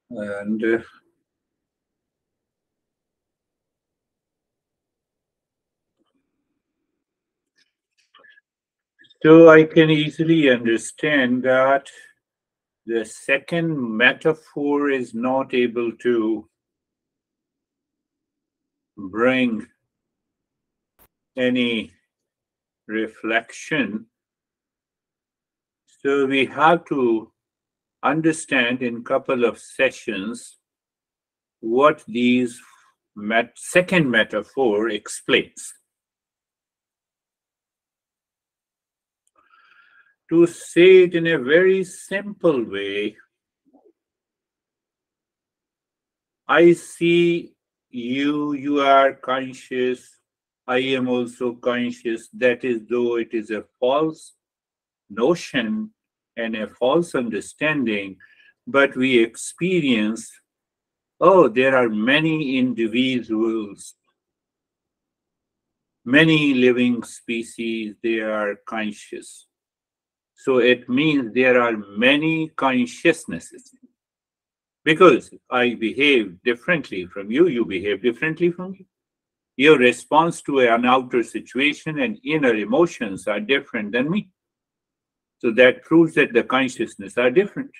And so I can easily understand that the second metaphor is not able to bring any reflection. So we have to understand in couple of sessions what these second metaphor explains. To say it in a very simple way, I see you, you are conscious, I am also conscious. That is though it is a false notion and a false understanding, but we experience, oh, there are many individuals, many living species, they are conscious. So it means there are many consciousnesses. Because I behave differently from you, you behave differently from me. Your response to an outer situation and inner emotions are different than me. So that proves that the consciousness are different.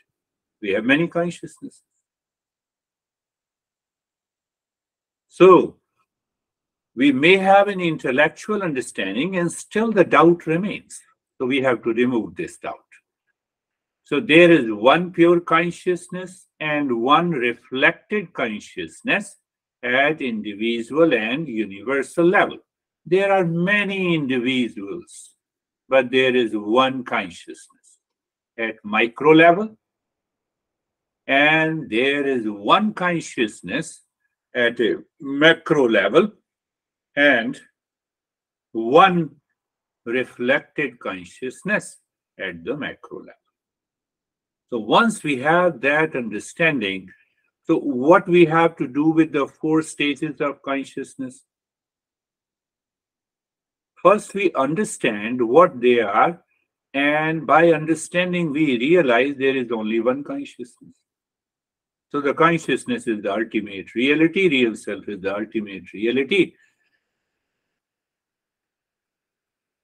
We have many consciousnesses. So we may have an intellectual understanding and still the doubt remains. So we have to remove this doubt. So there is one pure consciousness and one reflected consciousness at individual and universal level. There are many individuals, but there is one consciousness at micro level, and there is one consciousness at a macro level, and one reflected consciousness at the macro level. So once we have that understanding, so what we have to do with the four stages of consciousness? First, we understand what they are, and by understanding, we realize there is only one consciousness. So the consciousness is the ultimate reality, real self is the ultimate reality.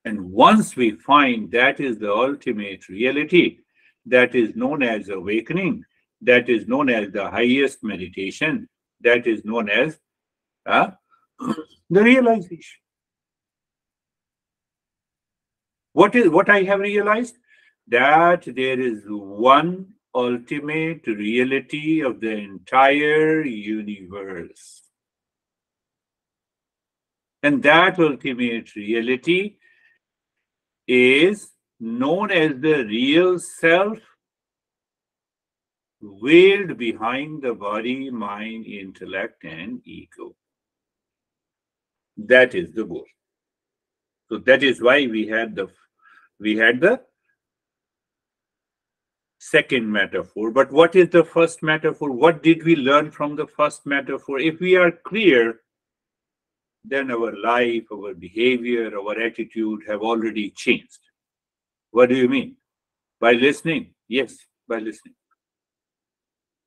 And once we find that is the ultimate reality, that is known as awakening, that is known as the highest meditation, that is known as uh, the realization. What I have realized? That there is one ultimate reality of the entire universe. And that ultimate reality is known as the real self, veiled behind the body, mind, intellect, and ego. That is the goal. So that is why we had the second metaphor. But what is the first metaphor? What did we learn from the first metaphor? If we are clear, then our life, our behavior, our attitude have already changed. What do you mean? By listening? Yes, by listening.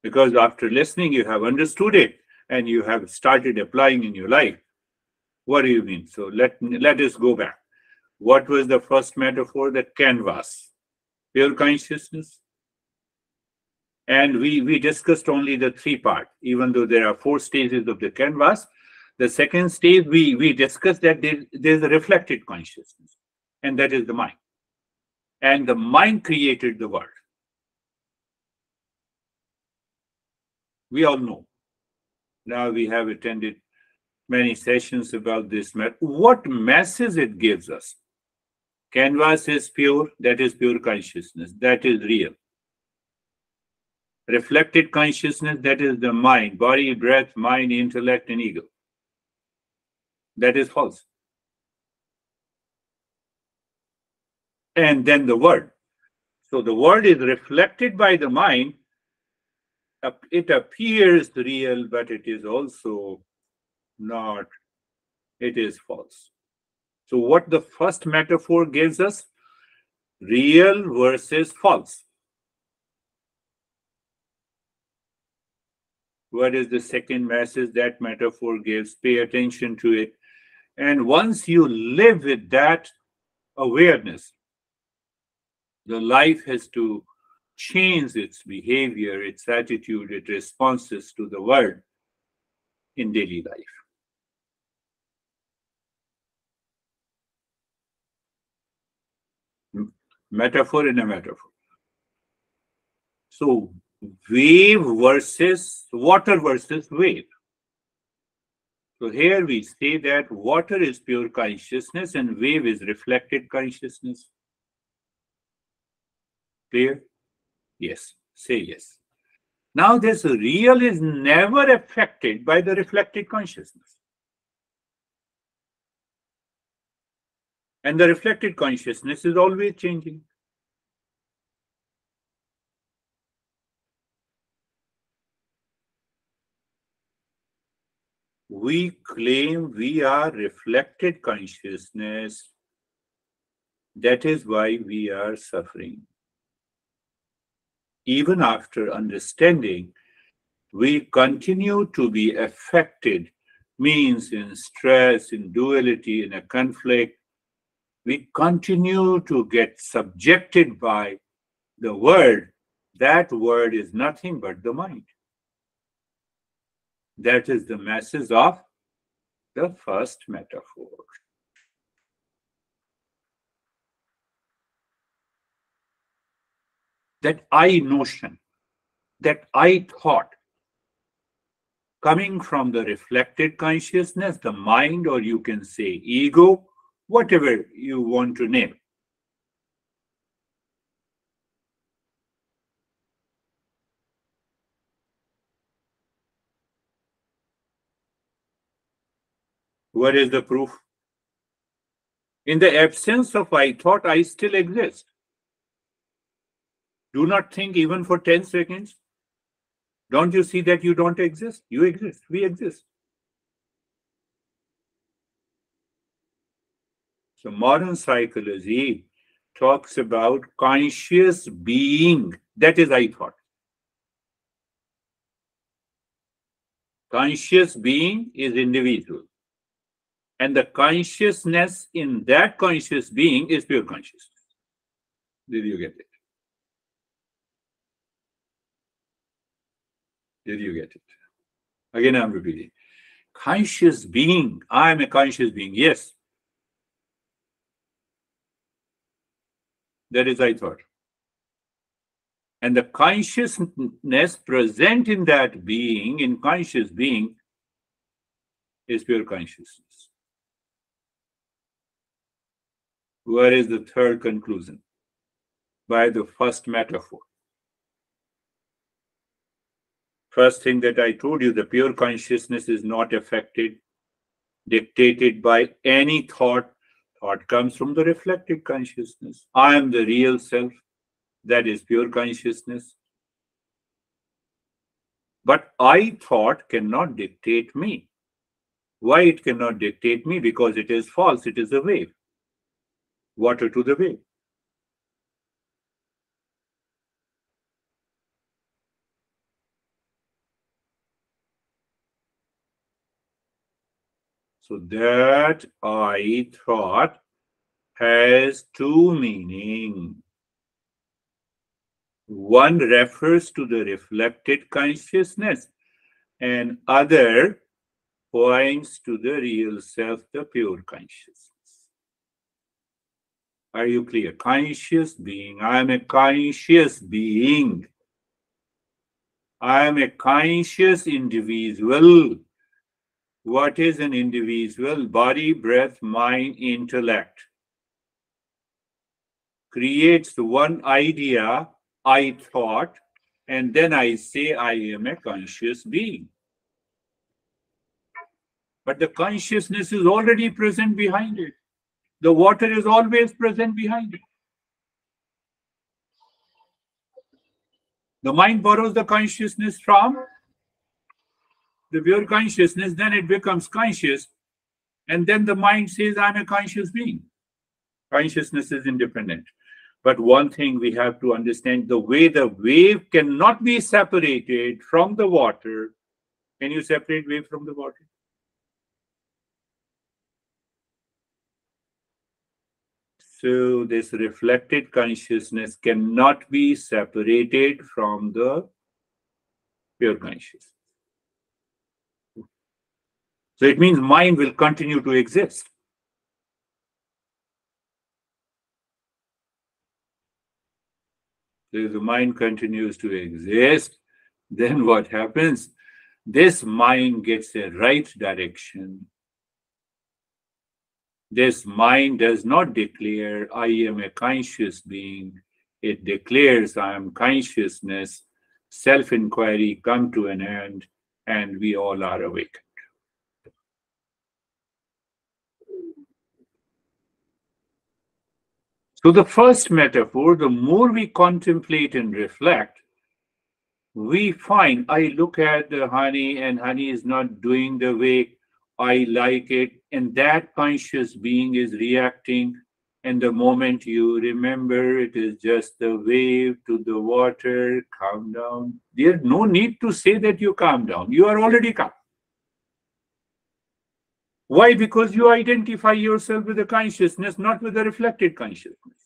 Because after listening, you have understood it and you have started applying in your life. What do you mean? So let us go back. What was the first metaphor? The canvas, pure consciousness. And we discussed only the three part, even though there are four stages of the canvas. The second stage, we discussed that there's a reflected consciousness, and that is the mind. And the mind created the world. We all know. Now we have attended many sessions about this. What message it gives us? Canvas is pure, that is pure consciousness, that is real. Reflected consciousness, that is the mind, body, breath, mind, intellect, and ego. That is false. And then the word. So the word is reflected by the mind. It appears real, but it is also not. It is false. So what the first metaphor gives us? Real versus false. What is the second message that metaphor gives? Pay attention to it. And once you live with that awareness, the life has to change its behavior, its attitude, its responses to the world in daily life. Metaphor in a metaphor. So, wave versus water versus wave. So, here we say that water is pure consciousness and wave is reflected consciousness. Clear? Yes. Say yes. Now, this real is never affected by the reflected consciousness. And the reflected consciousness is always changing. We claim we are reflected consciousness. That is why we are suffering. Even after understanding, we continue to be affected, means in stress, in duality, in a conflict. We continue to get subjected by the word. That word is nothing but the mind. That is the message of the first metaphor. That I notion, that I thought, coming from the reflected consciousness, the mind, or you can say ego, whatever you want to name. What is the proof? In the absence of I thought, I still exist. Do not think even for 10 seconds. Don't you see that you don't exist? You exist. We exist. So modern psychology talks about conscious being. That is I thought. Conscious being is individual. And the consciousness in that conscious being is pure consciousness. Did you get it? Did you get it? Again, I'm repeating. Conscious being. I am a conscious being. Yes. That is I thought. And the consciousness present in that being, in conscious being, is pure consciousness. Where is the third conclusion? By the first metaphor. First thing that I told you, the pure consciousness is not affected, dictated by any thought. Thought comes from the reflected consciousness. I am the real self. That is pure consciousness. But I thought cannot dictate me. Why it cannot dictate me? Because it is false. It is a wave. Water to the wave. So that I thought has two meanings. One refers to the reflected consciousness, and other points to the real self, the pure consciousness. Are you clear? Conscious being. I am a conscious being. I am a conscious individual. What is an individual? Body, breath, mind, intellect. Creates one idea, I thought, and then I say I am a conscious being. But the consciousness is already present behind it. The water is always present behind it. The mind borrows the consciousness from the pure consciousness, then it becomes conscious, and then the mind says, I'm a conscious being. Consciousness is independent. But one thing we have to understand, the way the wave cannot be separated from the water, Can you separate wave from the body? So this reflected consciousness cannot be separated from the pure consciousness. So it means mind will continue to exist. So if the mind continues to exist, then what happens? This mind gets a right direction. This mind does not declare, I am a conscious being. It declares, I am consciousness. Self-inquiry come to an end, and we all are awakened. So the first metaphor, the more we contemplate and reflect, we find, I look at the honey and honey is not doing the way I like it, and that conscious being is reacting. And the moment you remember it is just the wave to the water, calm down. There's no need to say that you calm down. You are already calm. Why? Because you identify yourself with the consciousness, not with the reflected consciousness.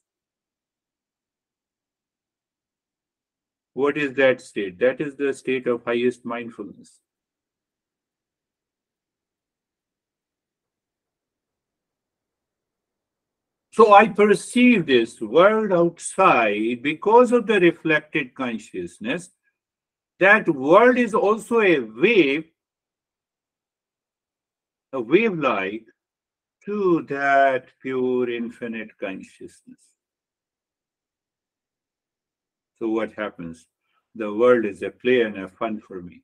What is that state? That is the state of highest mindfulness. So I perceive this world outside because of the reflected consciousness. That world is also a wave-like to that pure infinite consciousness. So what happens? The world is a play and a fun for me.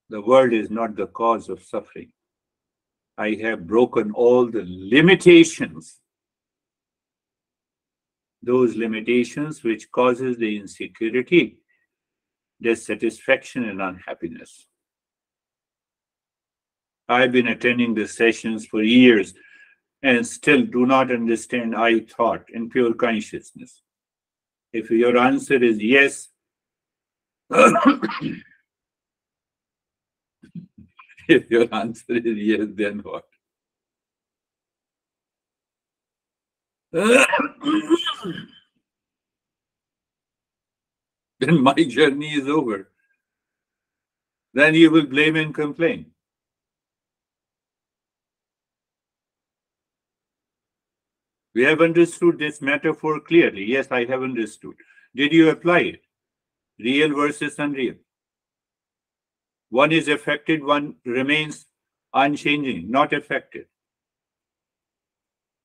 The world is not the cause of suffering. I have broken all the limitations, those limitations which causes the insecurity, dissatisfaction, and unhappiness. I've been attending the sessions for years and still do not understand I thought in pure consciousness. If your answer is yes, if your answer is yes, then what? Then my journey is over. Then you will blame and complain. We have understood this metaphor clearly. Yes, I have understood. Did you apply it? Real versus unreal. One is affected, one remains unchanging, not affected.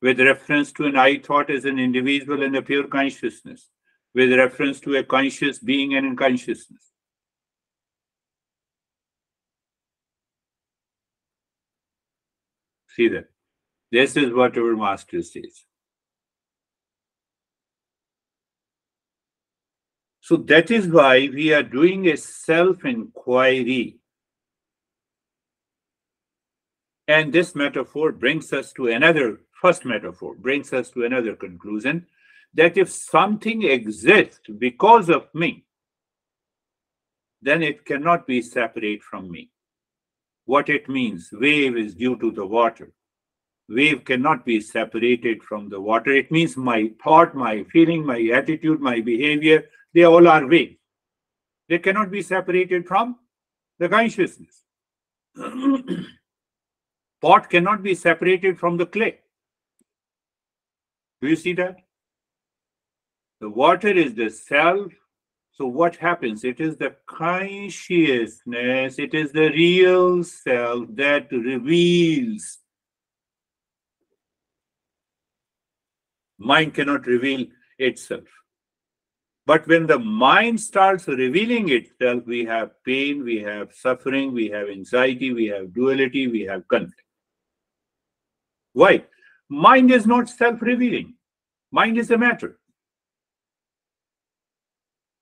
With reference to an I thought as an individual and a pure consciousness, with reference to a conscious being and unconsciousness. See that? This is what our master says. So that is why we are doing a self-inquiry. And this metaphor brings us to first metaphor brings us to another conclusion, that if something exists because of me, then it cannot be separate from me. What it means, wave is due to the water. Wave cannot be separated from the water. It means my thought, my feeling, my attitude, my behavior, they all are waves. They cannot be separated from the consciousness. Pot cannot be separated from the clay. Do you see that? The water is the self. So what happens? It is the consciousness, it is the real self that reveals. Mind cannot reveal itself. But when the mind starts revealing itself, we have pain, we have suffering, we have anxiety, we have duality, we have conflict. Why? Mind is not self-revealing. Mind is a matter.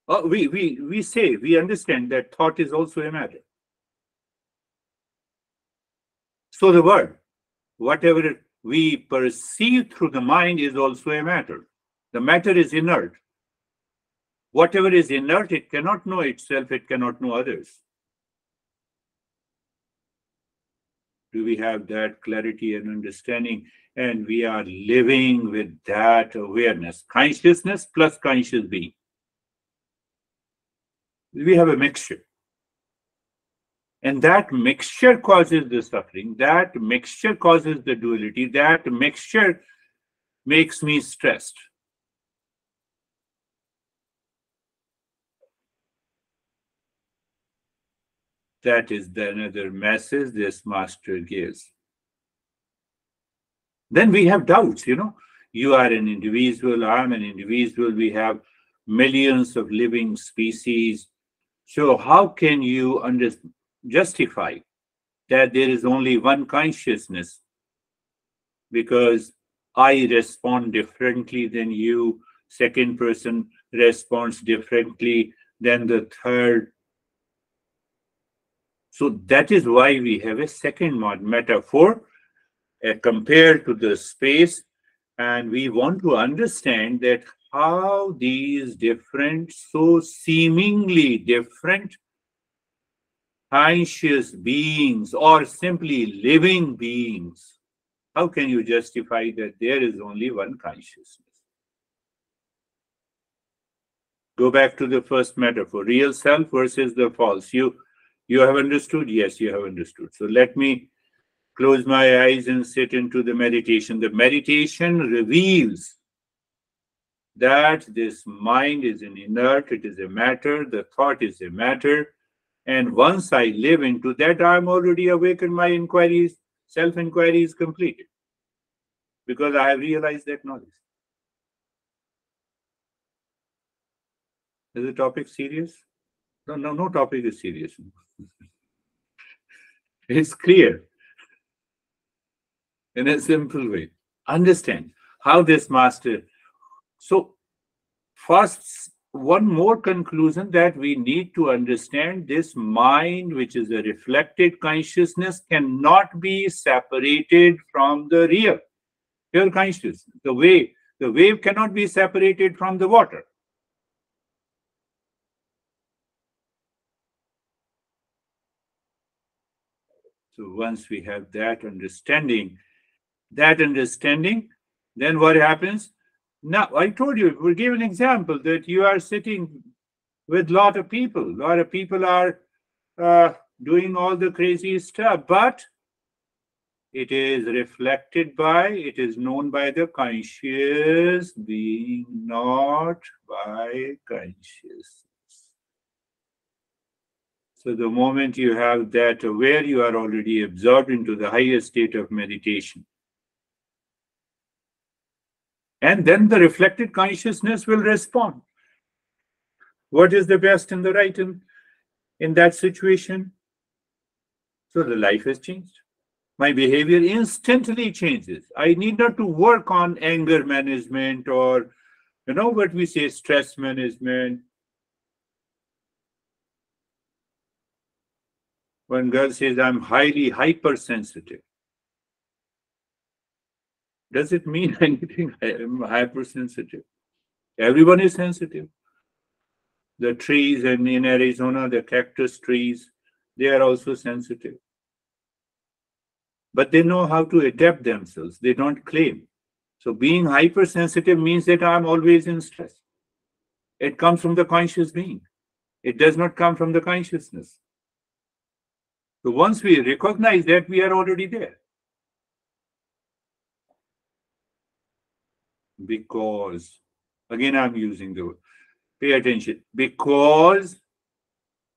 We understand that thought is also a matter. So the world, whatever we perceive through the mind is also a matter. The matter is inert. Whatever is inert, it cannot know itself, it cannot know others. Do we have that clarity and understanding? And we are living with that awareness, consciousness plus conscious being. We have a mixture. And that mixture causes the suffering. That mixture causes the duality. That mixture makes me stressed. That is the another message this master gives. Then we have doubts, You are an individual, I'm an individual, we have millions of living species. So how can you justify that there is only one consciousness? Because I respond differently than you, second person responds differently than the third. So that is why we have a second metaphor compared to the space, and we want to understand that how these different, so seemingly different conscious beings or simply living beings, how can you justify that there is only one consciousness? Go back to the first metaphor, real self versus the false. You have understood? Yes, you have understood. So let me close my eyes and sit into the meditation. The meditation reveals that this mind is an inert, it is a matter, the thought is a matter. And once I live into that, I'm already awakened, my inquiries, self-inquiry is completed. Because I have realized that knowledge. Is the topic serious? No topic is serious. It's clear in a simple way. Understand how this master. So, first, one more conclusion that we need to understand, this mind, which is a reflected consciousness, cannot be separated from the real, pure consciousness. The wave cannot be separated from the water. So once we have that understanding, then what happens? Now, I told you, we'll give an example that you are sitting with a lot of people. A lot of people are doing all the crazy stuff, but it is reflected by, it is known by the conscious being, not by consciousness. So the moment you have that aware, you are already absorbed into the highest state of meditation. And then the reflected consciousness will respond. What is the best and the right in that situation? So the life has changed. My behavior instantly changes. I need not to work on anger management or, what we say, stress management. One girl says, I'm highly hypersensitive. Does it mean anything? I am hypersensitive. Everyone is sensitive. The trees in Arizona, the cactus trees, they are also sensitive. But they know how to adapt themselves. They don't claim. So being hypersensitive means that I'm always in stress. It comes from the conscious being. It does not come from the consciousness. So once we recognize that, we are already there. Because, again, I'm using the word, pay attention, because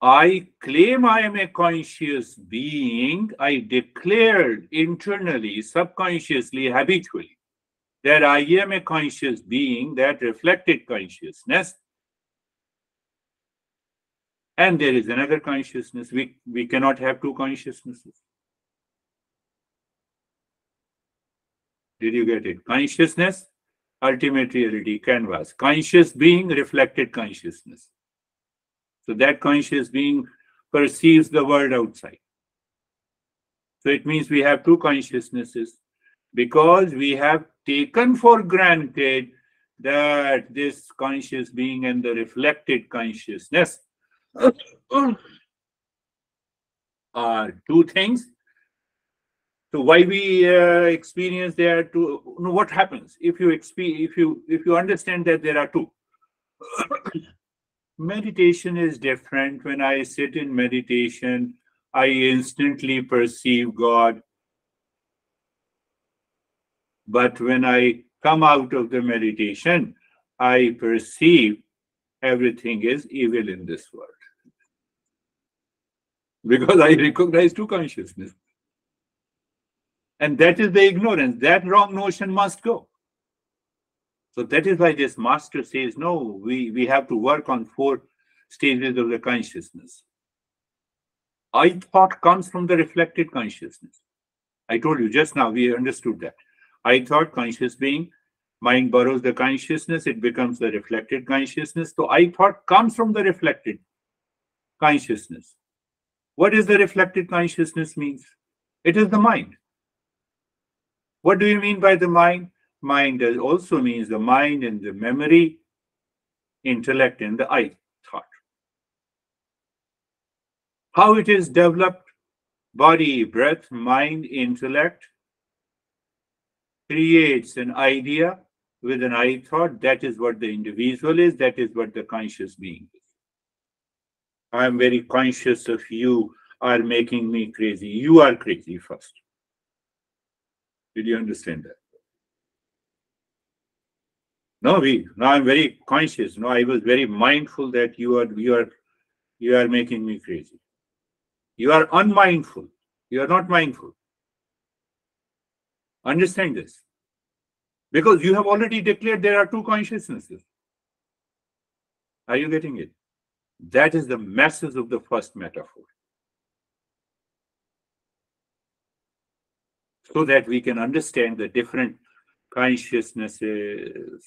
I claim I am a conscious being, I declared internally, subconsciously, habitually, that I am a conscious being, that reflected consciousness. And there is another consciousness. We cannot have two consciousnesses. Did you get it? Consciousness, ultimate reality, canvas. Conscious being, reflected consciousness. So that conscious being perceives the world outside. So it means we have two consciousnesses because we have taken for granted that this conscious being and the reflected consciousness are two things. So why we experience there are two? What happens if you if you understand that there are two? Meditation is different. When I sit in meditation, I instantly perceive God. But when I come out of the meditation, I perceive everything is evil in this world. Because I recognize two consciousness. And that is the ignorance. That wrong notion must go. So that is why this master says, no, we have to work on 4 stages of the consciousness. I thought comes from the reflected consciousness. I told you just now, we understood that. I thought conscious being, mind borrows the consciousness, it becomes the reflected consciousness. So I thought comes from the reflected consciousness. What is the reflected consciousness means? It is the mind. What do you mean by the mind? Mind also means the mind and the memory, intellect and the I thought. How it is developed? Body, breath, mind, intellect creates an idea with an I thought. That is what the individual is. That is what the conscious being is. I am very conscious of you are making me crazy. You are crazy first. Did you understand that? No, now I'm very conscious. No, I was very mindful that you are making me crazy. You are unmindful. You are not mindful. Understand this. Because you have already declared there are two consciousnesses. Are you getting it? That is the message of the first metaphor. So that we can understand the different consciousnesses.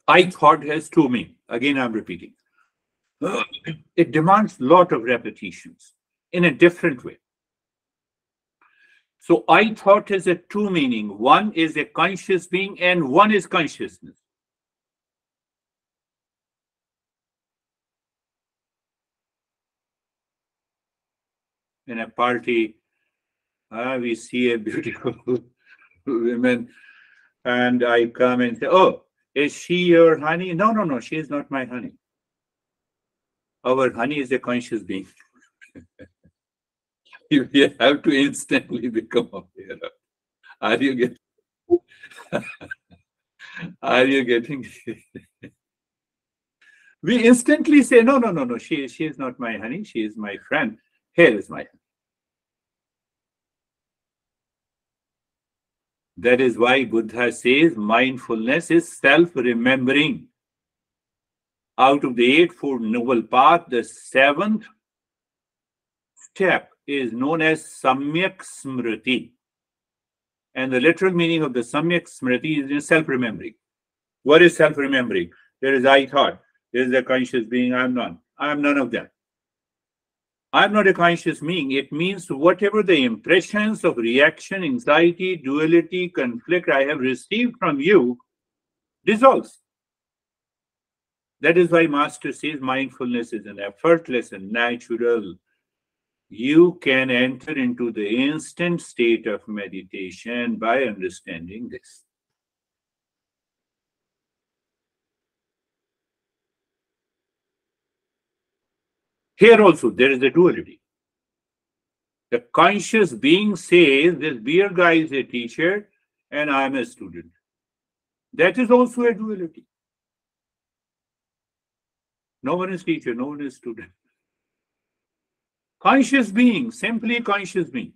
I thought has two meanings. Again, I'm repeating. It demands a lot of repetitions in a different way. So I thought has a two meaning. One is a conscious being and one is consciousness. In a party, we see a beautiful woman and I come and say, oh, is she your honey? No, no, no, she is not my honey. Our honey is a conscious being. You have to instantly become aware of. Are you getting? Are you getting? We instantly say, no, no, no, no. She is not my honey. She is my friend. Here is my honey. That is why Buddha says mindfulness is self-remembering. Out of the Eightfold Noble Path, the 7th step is known as Samyak Smriti. And the literal meaning of the Samyak Smriti is self-remembering. What is self-remembering? There is I thought. There is a conscious being. I am none. I am none of them. I am not a conscious being. It means whatever the impressions of reaction, anxiety, duality, conflict I have received from you dissolves. That is why Master says mindfulness is an effortless and natural. You can enter into the instant state of meditation by understanding this. Here also, there is a duality. The conscious being says this beer guy is a teacher and I am a student. That is also a duality. No one is teacher, no one is student. Conscious being, simply conscious being.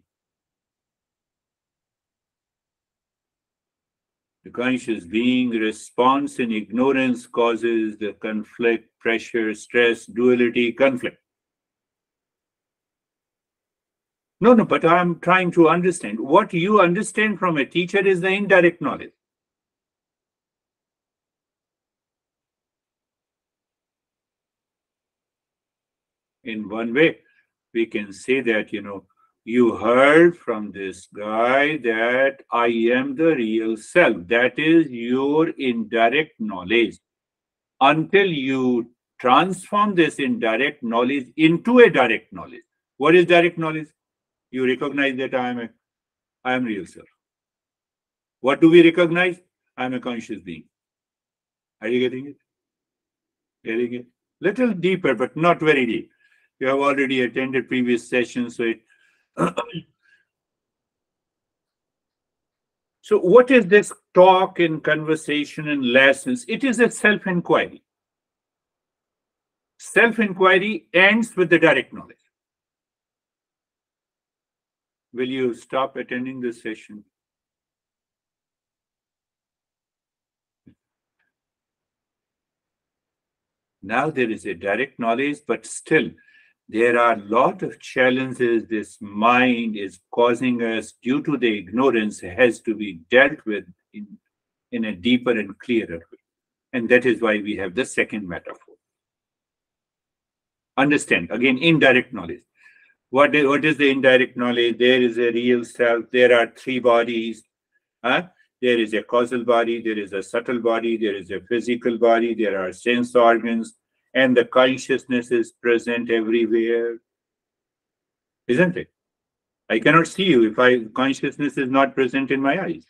The conscious being response in ignorance causes the conflict, pressure, stress, duality, conflict. No, but I'm trying to understand. What you understand from a teacher is the indirect knowledge. In one way, we can say that, You heard from this guy that I am the real self. That is your indirect knowledge. Until you transform this indirect knowledge into a direct knowledge. What is direct knowledge? You recognize that I am real self. What do we recognize? I am a conscious being. Are you getting it? Getting it? Little deeper, but not very deep. You have already attended previous sessions, so it so what is this talk and conversation and lessons? It is a self-inquiry. Self-inquiry ends with the direct knowledge. Will you stop attending this session? Now there is a direct knowledge, but still there are a lot of challenges this mind is causing us due to the ignorance has to be dealt with in a deeper and clearer way. And that is why we have the second metaphor. Understand, again, indirect knowledge. What is the indirect knowledge? There is a real self. There are three bodies. Huh? There is a causal body, there is a subtle body, there is a physical body, there are sense organs, and the consciousness is present everywhere. Isn't it? I cannot see you if consciousness is not present in my eyes.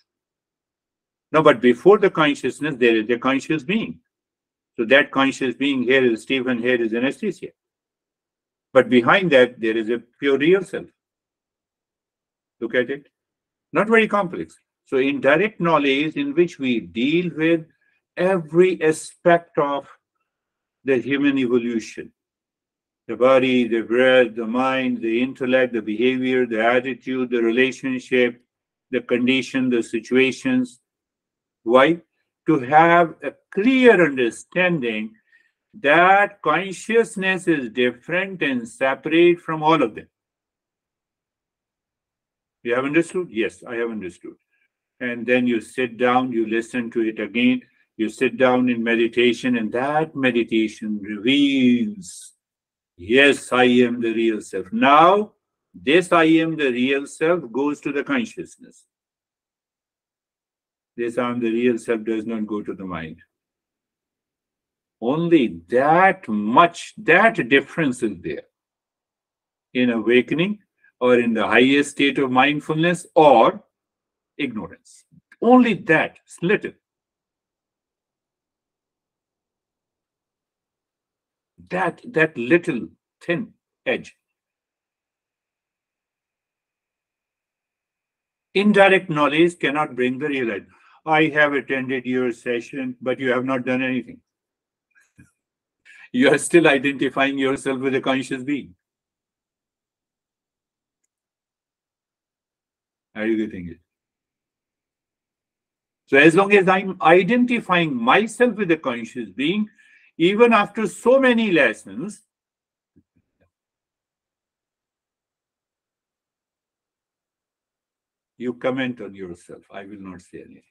No, but before the consciousness, there is a conscious being. So that conscious being here is Stephen, here is anesthesia. But behind that, there is a pure real self. Look at it. Not very complex. So indirect knowledge in which we deal with every aspect of the human evolution. The body, the breath, the mind, the intellect, the behavior, the attitude, the relationship, the condition, the situations. Why? To have a clear understanding that consciousness is different and separate from all of them. You have understood? Yes, I have understood. And then you sit down, you listen to it again, you sit down in meditation, and that meditation reveals, yes, I am the real self. Now, this I am the real self goes to the consciousness. This I am the real self does not go to the mind. Only that much, that difference is there in awakening or in the highest state of mindfulness or ignorance. Only that, little. That little thin edge. Indirect knowledge cannot bring the realization. I have attended your session, but you have not done anything. You are still identifying yourself with a conscious being. Are you getting it? So as long as I'm identifying myself with a conscious being, even after so many lessons, you comment on yourself. I will not say anything.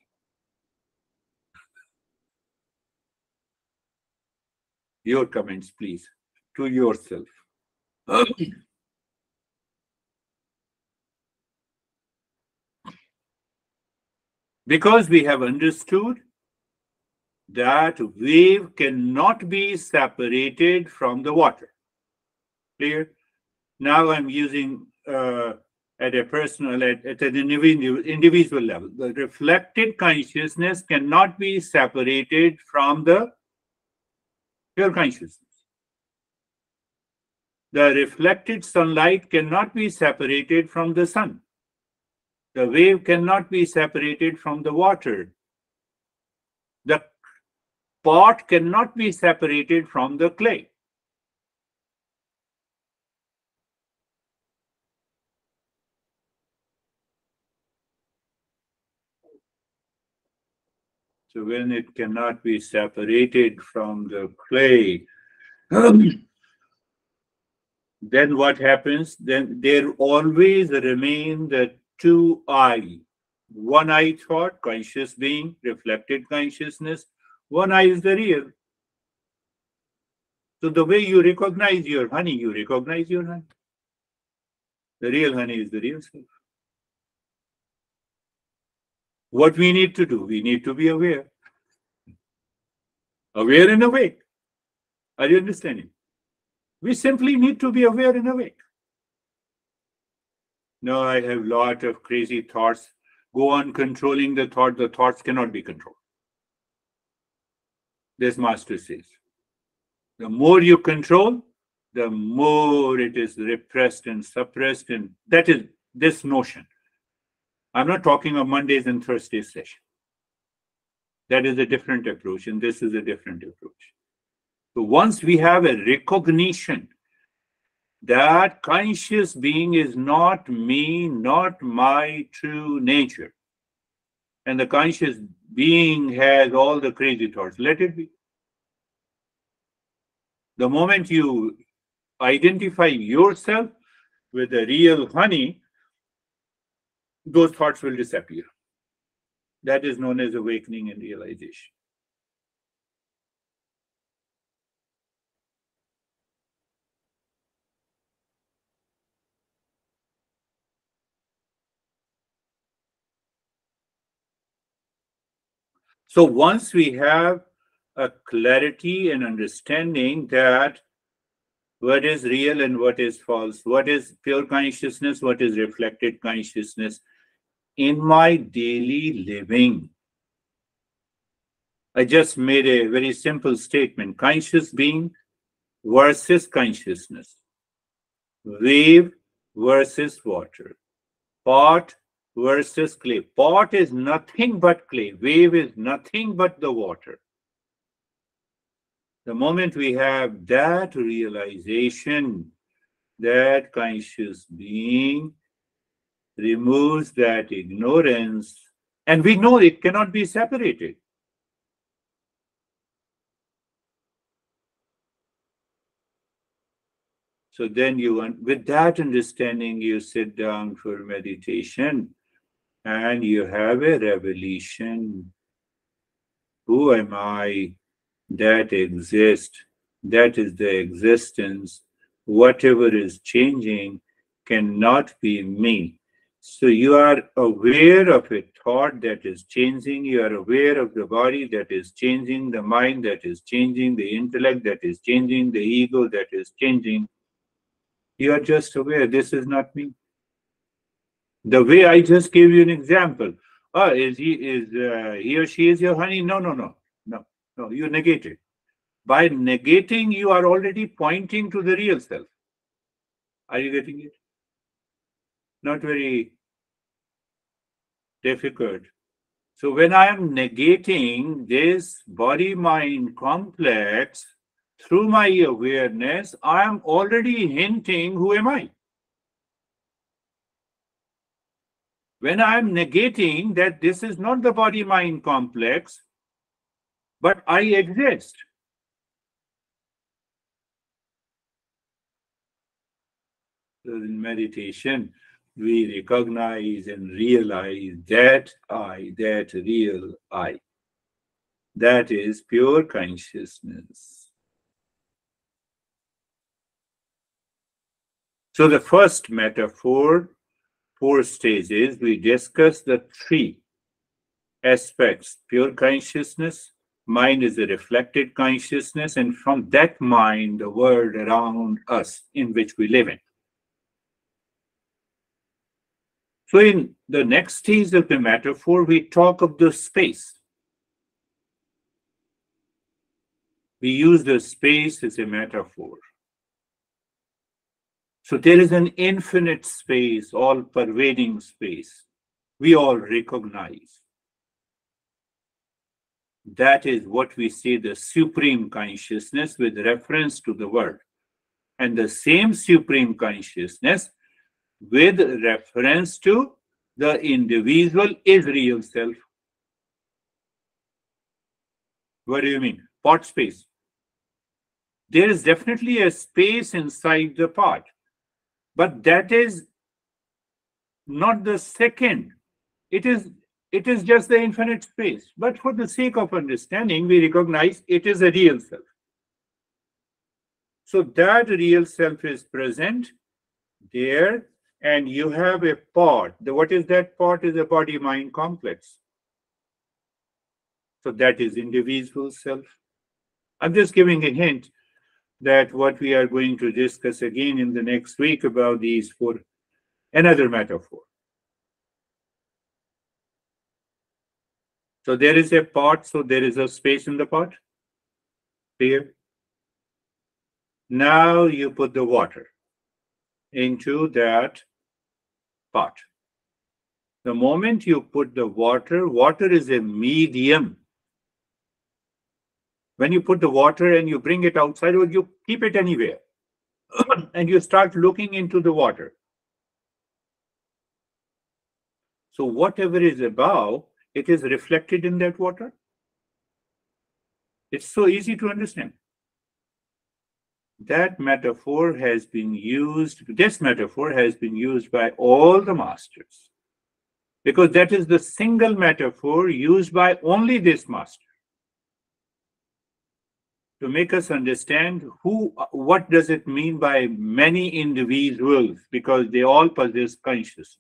Your comments, please, to yourself. Because we have understood that wave cannot be separated from the water. Clear? Now I'm using at a personal, at an individual level. The reflected consciousness cannot be separated from the pure consciousness. The reflected sunlight cannot be separated from the sun. The wave cannot be separated from the water. The pot cannot be separated from the clay. So when it cannot be separated from the clay, then what happens? Then there always remain the two I. One I thought, conscious being, reflected consciousness. One I is the real. So the way you recognize your honey, you recognize your honey. The real honey is the real self. What we need to do, we need to be aware. Aware and awake. Are you understanding? We simply need to be aware and awake. No, I have a lot of crazy thoughts. Go on controlling the thought. The thoughts cannot be controlled. This master says. The more you control, the more it is repressed and suppressed. And that is this notion. I'm not talking of Mondays and Thursdays session. That is a different approach, and this is a different approach. So once we have a recognition that conscious being is not me, not my true nature, and the conscious being has all the crazy thoughts, let it be. The moment you identify yourself with the real honey, those thoughts will disappear. That is known as awakening and realization. So once we have a clarity and understanding that what is real and what is false, what is pure consciousness, what is reflected consciousness, in my daily living, I just made a very simple statement: conscious being versus consciousness, wave versus water, pot versus clay. Pot is nothing but clay, wave is nothing but the water. The moment we have that realization, that conscious being removes that ignorance, and we know it cannot be separated. So then with that understanding, you sit down for meditation and you have a revelation. Who am I that exists? That is the existence. Whatever is changing cannot be me. So you are aware of a thought that is changing. You are aware of the body that is changing, the mind that is changing, the intellect that is changing, the ego that is changing. You are just aware, this is not me. The way I just gave you an example. Is he or she is your honey? No. You negate it. By negating, you are already pointing to the real self. Are you getting it? Not very difficult. So when I am negating this body-mind complex through my awareness, I am already hinting, who am I? When I am negating that this is not the body-mind complex, but I exist. So in meditation, we recognize and realize that I, that real I, that is pure consciousness. So the first metaphor, 4 stages, we discuss the 3 aspects: pure consciousness, mind is a reflected consciousness, and from that mind, the world around us in which we live in. So in the next stage of the metaphor, we talk of the space. We use the space as a metaphor. So there is an infinite space, all-pervading space. We all recognize. That is what we say the supreme consciousness with reference to the world. And the same supreme consciousness with reference to the individual is real self. What do you mean? Pot space. There is definitely a space inside the pot, but that is not the second. It is just the infinite space. But for the sake of understanding, we recognize it is a real self. So that real self is present there, and you have a pot. What is that pot? Is a body-mind complex. So that is individual self. I'm just giving a hint that what we are going to discuss again in the next week about these four, another metaphor. So there is a pot, so there is a space in the pot. Clear? Now you put the water into that pot. The moment you put the water, water is a medium. When you put the water and you bring it outside, or you keep it anywhere, and you start looking into the water. So whatever is above, it is reflected in that water. It's so easy to understand. That metaphor has been used, this metaphor has been used by all the masters, because that is the single metaphor used by only this master to make us understand what does it mean by many individuals, because they all possess consciousness.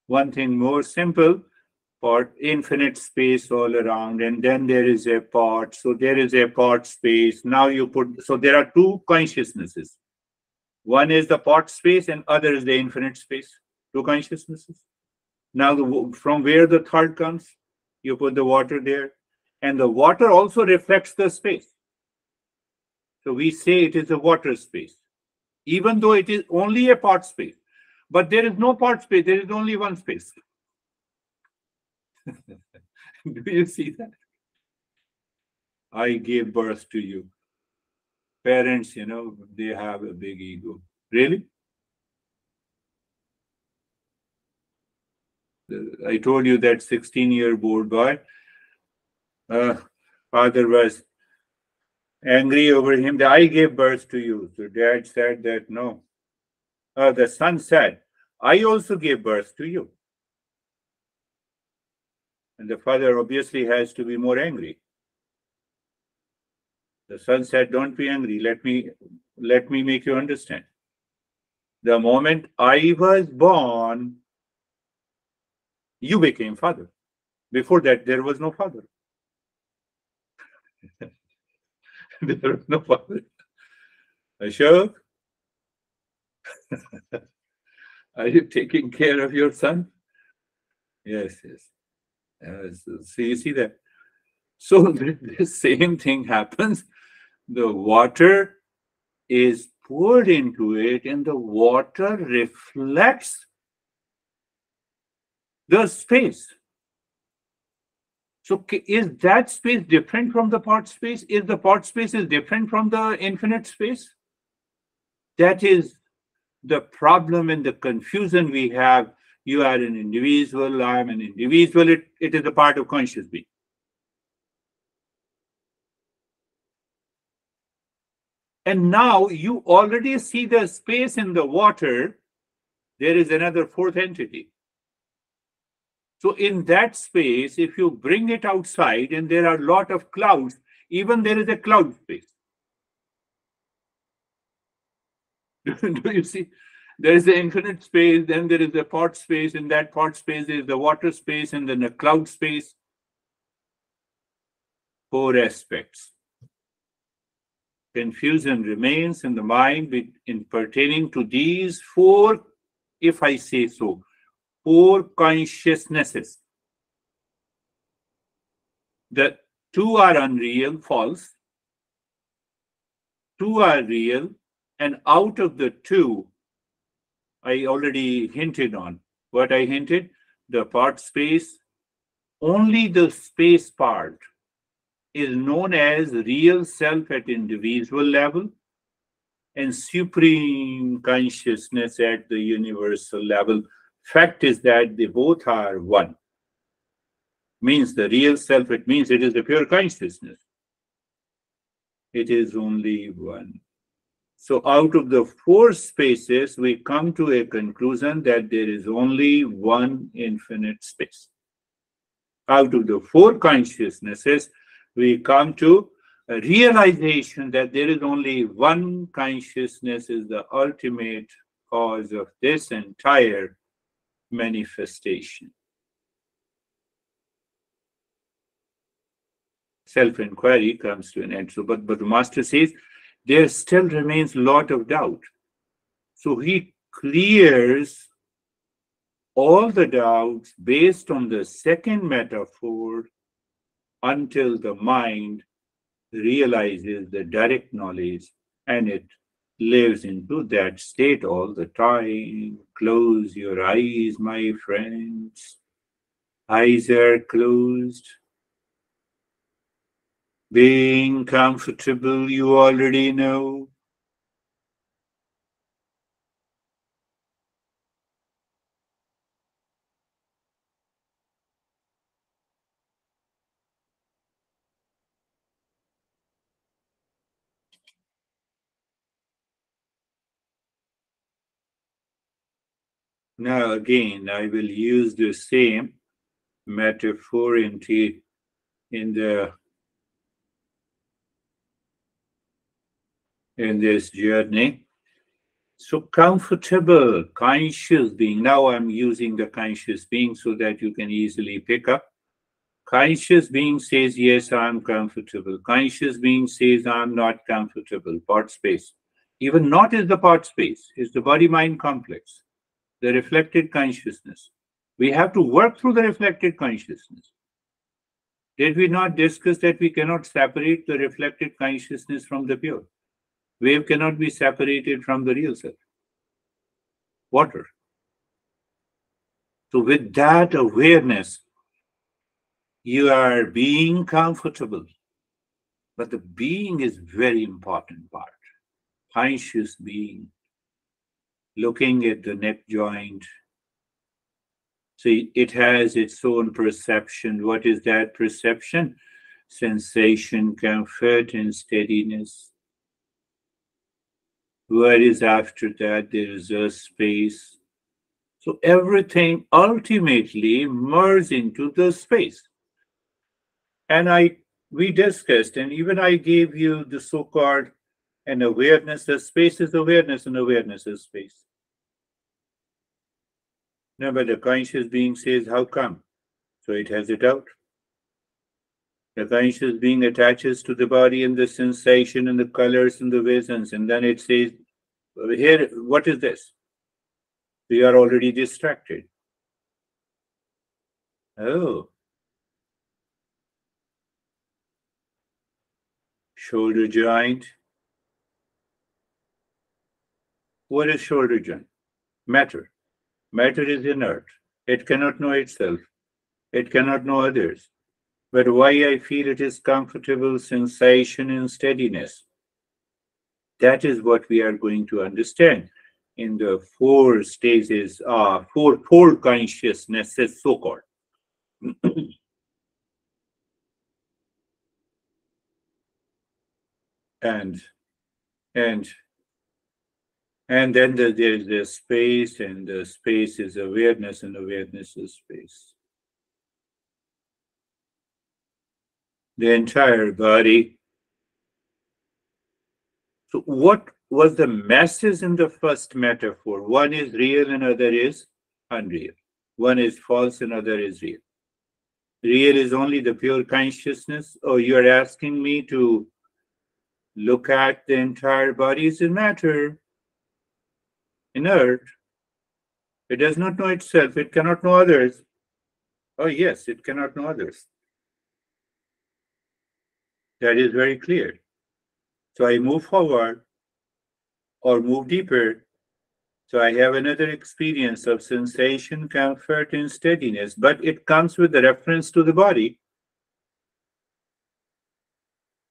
One thing more simple, pot, infinite space all around, and then there is a pot. So there is a pot space. Now you put, so there are two consciousnesses. One is the pot space and other is the infinite space. Two consciousnesses. Now from where the third comes, you put the water there, and the water also reflects the space. So we say it is a water space, even though it is only a pot space. But there is no pot space, there is only one space. Do you see that? I gave birth to you. Parents, they have a big ego. Really? I told you that 16-year board boy, father was angry over him that I gave birth to you. So dad said that no. The son said, I also gave birth to you. And the father obviously has to be more angry. The son said, don't be angry. Let me make you understand. The moment I was born, you became father. Before that, there was no father. There was no father. Ashok, are you taking care of your son? Yes. So you see that. So the same thing happens. The water is poured into it, and the water reflects the space. So is that space different from the pot space? Is the pot space is different from the infinite space? That is the problem and the confusion we have. You are an individual, I am an individual. It is a part of conscious being. And now you already see the space in the water. There is another fourth entity. So in that space, if you bring it outside and there are a lot of clouds, even there is a cloud space. Do you see? There is the infinite space, then there is the pot space, in that pot space there is the water space, and then the cloud space. Four aspects. Confusion remains in the mind in pertaining to these four, if I say so, four consciousnesses. The two are unreal, false. Two are real, and out of the two, I already hinted on. What I hinted? The part space, only the space part is known as real self at individual level and supreme consciousness at the universal level. Fact is that they both are one. Means the real self, it means it is the pure consciousness. It is only one. So out of the four spaces, we come to a conclusion that there is only one infinite space. Out of the four consciousnesses, we come to A realization that there is only one consciousness is the ultimate cause of this entire manifestation. Self-inquiry comes to an end. So, but the master says there still remains a lot of doubt. So he clears all the doubts based on the second metaphor until the mind realizes the direct knowledge and it lives into that state all the time. Close your eyes, my friends. Eyes are closed. Being comfortable, you already know. Now again, I will use the same metaphor in this journey. So comfortable, conscious being. Now I'm using the conscious being so that you can easily pick up. Conscious being says, yes, I'm comfortable. Conscious being says, I'm not comfortable. Part space. Even not is the part space, is the body-mind complex, the reflected consciousness. We have to work through the reflected consciousness. Did we not discuss that we cannot separate the reflected consciousness from the pure? Wave cannot be separated from the real self. Water. So with that awareness, you are being comfortable. But the being is very important part. Conscious being, looking at the neck joint. So it has its own perception. What is that perception? Sensation, comfort, and steadiness. What is after that? There is a space. So everything ultimately merges into the space. And we discussed, and even I gave you the so-called an awareness. The space is awareness, and awareness is space. No, but the conscious being says, how come? So it has it out. The conscious being attaches to the body and the sensation and the colors and the visions, and then it says, here, what is this? We are already distracted. Oh. Shoulder joint. What is shoulder joint? Matter. Matter is inert. It cannot know itself. It cannot know others. But why I feel it is comfortable, sensation, and steadiness. That is what we are going to understand in the four stages, four consciousnesses, so-called. and and and then there is the space, and the space is awareness, and awareness is space. The entire body. So what was the message in the first metaphor? One is real and other is unreal. One is false and other is real. Real is only the pure consciousness, or you are asking me to look at the entire body as a matter, inert. It does not know itself. It cannot know others. Oh yes, it cannot know others. That is very clear. So I move forward or move deeper. So I have another experience of sensation, comfort, and steadiness, but it comes with the reference to the body.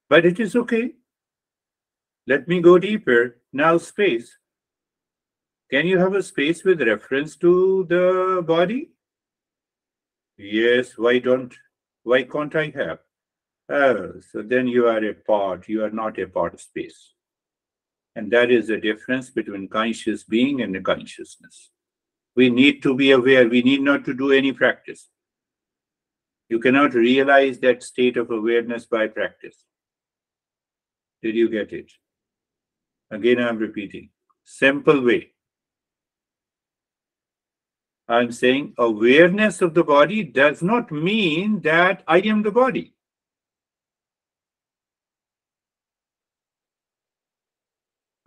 But it is okay. Let me go deeper. Now space. Can you have a space with reference to the body? Yes, why can't I have? Oh, so then you are a part, you are not a part of space. And that is the difference between conscious being and the consciousness. We need to be aware, we need not to do any practice. You cannot realize that state of awareness by practice. Did you get it? Again, I'm repeating. Simple way. I'm saying awareness of the body does not mean that I am the body.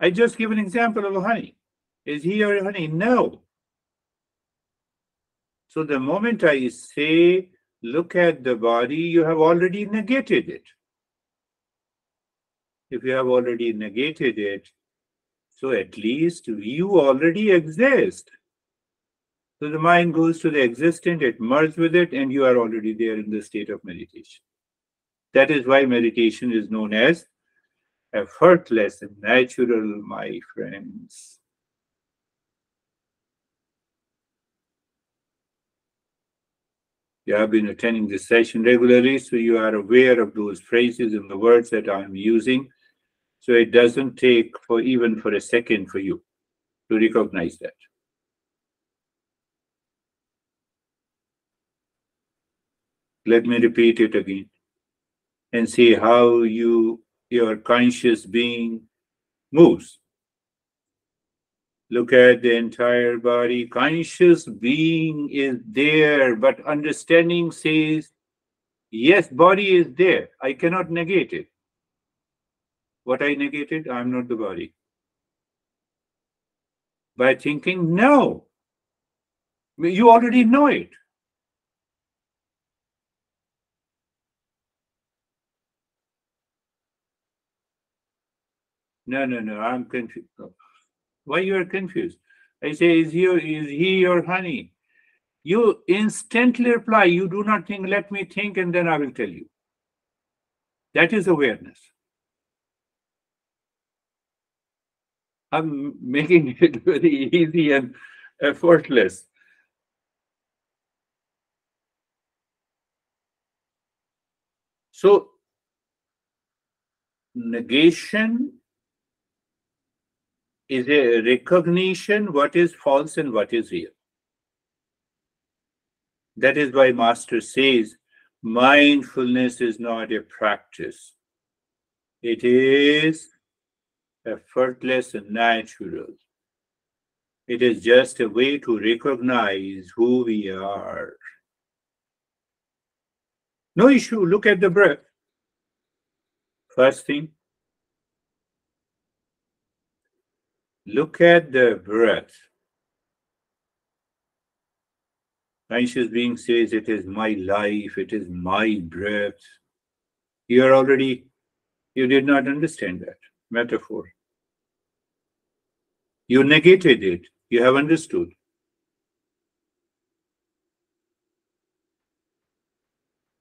I just give an example of honey. Is he or honey? No. So the moment I say, look at the body, you have already negated it. If you have already negated it, so at least you already exist. So the mind goes to the existent, it merges with it, and you are already there in the state of meditation. That is why meditation is known as effortless and natural, my friends. You have been attending this session regularly, so you are aware of those phrases and the words that I'm using. So it doesn't take even for a second for you to recognize that. Let me repeat it again and see how your conscious being moves. Look at the entire body. Conscious being is there, but understanding says, yes, body is there. I cannot negate it. What I negated, I'm not the body. By thinking, no, you already know it. No, I'm confused. Why you are confused? I say, is he your honey? You instantly reply, you do not think, let me think, and then I will tell you. That is awareness. I'm making it very easy and effortless. So, negation is a recognition what is false and what is real. That is why Master says, mindfulness is not a practice. It is effortless and natural. It is just a way to recognize who we are. No issue. Look at the breath. First thing, look at the breath. Conscious being says, it is my life, it is my breath. You did not understand that metaphor. You negated it. You have understood.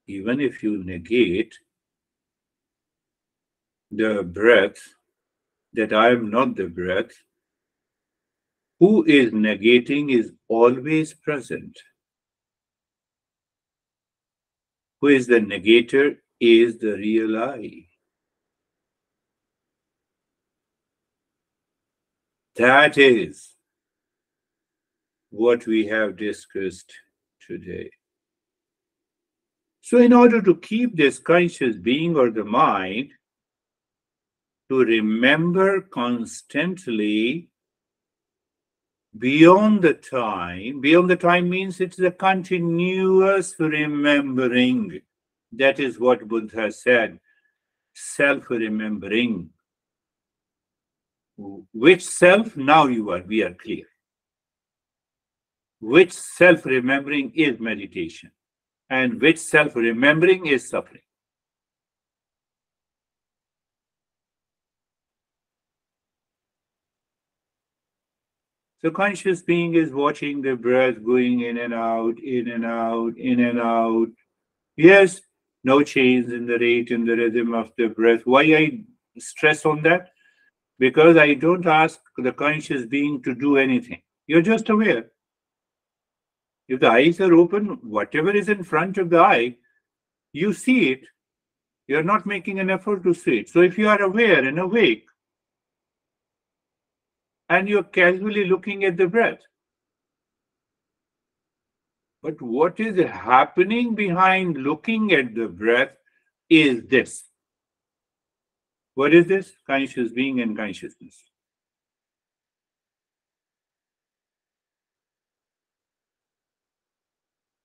Even if you negate the breath, that I am not the breath, who is negating is always present. Who is the negator is the real I. That is what we have discussed today. So, in order to keep this conscious being or the mind to remember constantly beyond the time means it's a continuous remembering. That is what Buddha said, self-remembering. Which self? Now we are clear. Which self-remembering is meditation and which self-remembering is suffering. So conscious being is watching the breath going in and out, in and out, in and out. Yes, no change in the rate and the rhythm of the breath. Why I stress on that? Because I don't ask the conscious being to do anything. You're just aware. If the eyes are open, whatever is in front of the eye, you see it. You're not making an effort to see it. So if you are aware and awake, and you're casually looking at the breath, but what is happening behind looking at the breath is this. What is this? Conscious being and consciousness.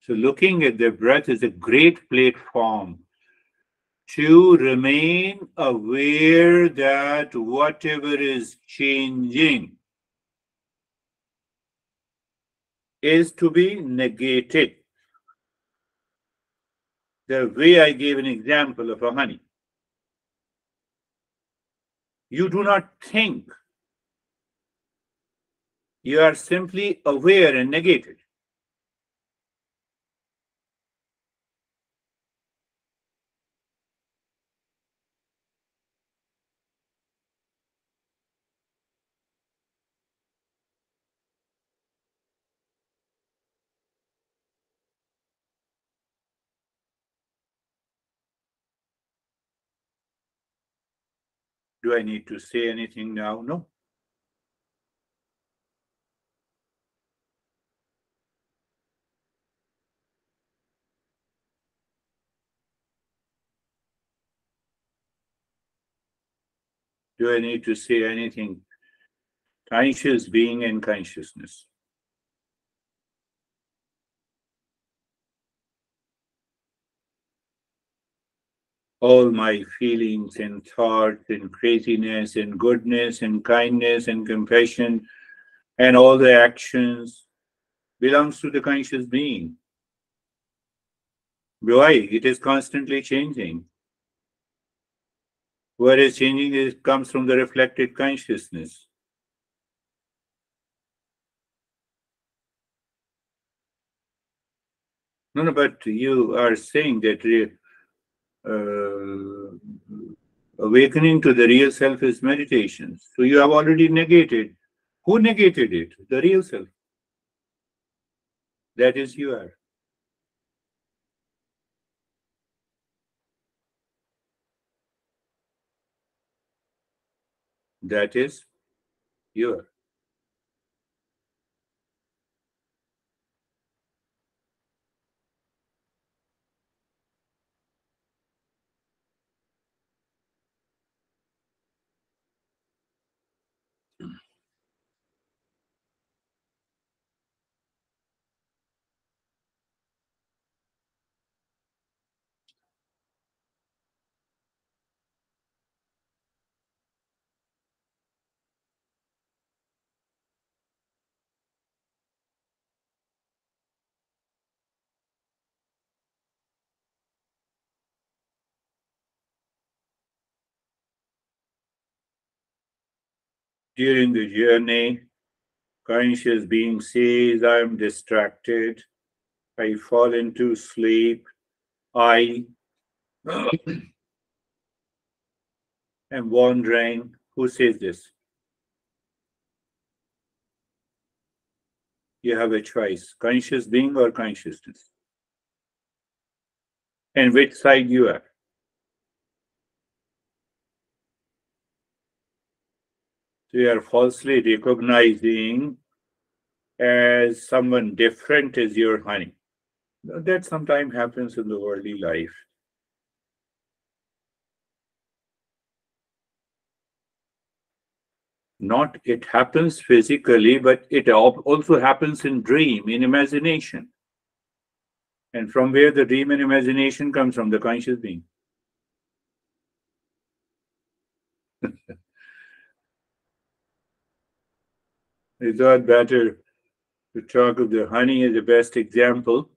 So looking at the breath is a great platform to remain aware that whatever is changing is to be negated. The way I gave an example of a honey. You do not think. You are simply aware and negated. Do I need to say anything now? No. Do I need to say anything? Conscious being and consciousness. All my feelings and thoughts and craziness and goodness and kindness and compassion and all the actions belongs to the conscious being. Why? It is constantly changing. What is changing is comes from the reflected consciousness. No, but you are saying that awakening to the real self is meditation. So you have already negated. Who negated it? The real self. That is you are. That is you are. During the journey, conscious being says, I am distracted. I fall into sleep. I am wandering. Who says this? You have a choice, conscious being or consciousness. And which side you are. So you are falsely recognizing as someone different as your honey. That sometimes happens in the worldly life. Not it happens physically, but it also happens in dream, in imagination. And from where the dream and imagination comes from, the conscious being. It's not better to talk of the honey as the best example.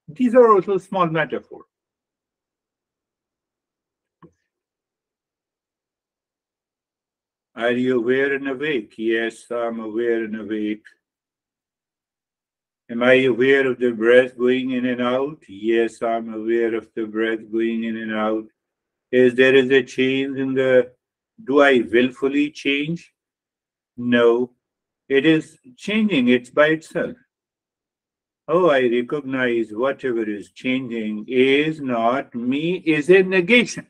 These are also small metaphors. Are you aware and awake? Yes, I'm aware and awake. Am I aware of the breath going in and out? Yes, I'm aware of the breath going in and out. Is there is a change in the, do I willfully change? No, it is changing, it's by itself. Oh, I recognize whatever is changing is not me, is a negation.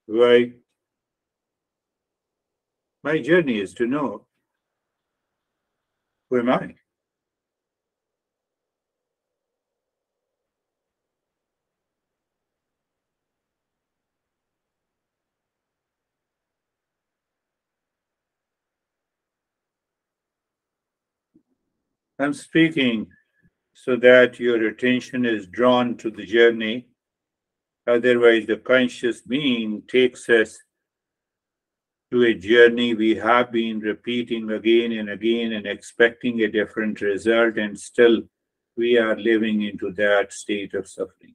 Right? My journey is to know who am I? I'm speaking so that your attention is drawn to the journey. Otherwise, the conscious being takes us to a journey we have been repeating again and again and expecting a different result, and still we are living into that state of suffering.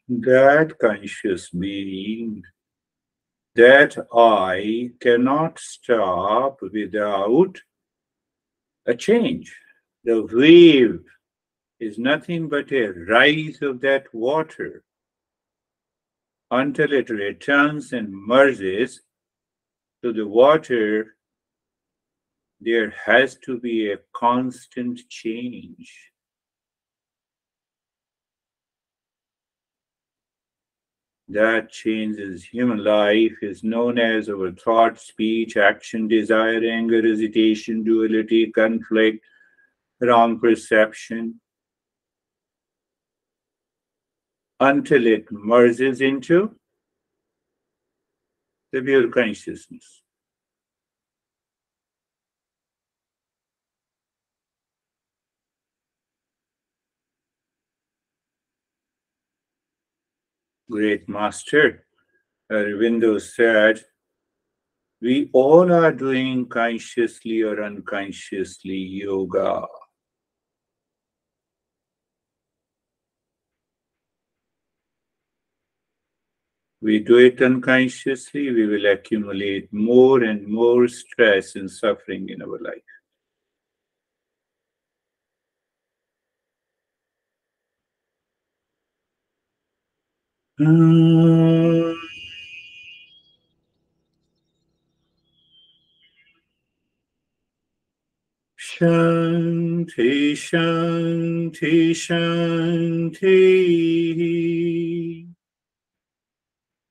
That conscious being, that I cannot stop without a change. The wave is nothing but a rise of that water until it returns and merges to the water. There has to be a constant change. That changes human life is known as our thought, speech, action, desire, anger, hesitation, duality, conflict, wrong perception, until it merges into the pure consciousness. Great master Aurobindo said, we all are doing consciously or unconsciously yoga. We do it unconsciously, we will accumulate more and more stress and suffering in our life. Mm. Shanti, Shanti, Shanti.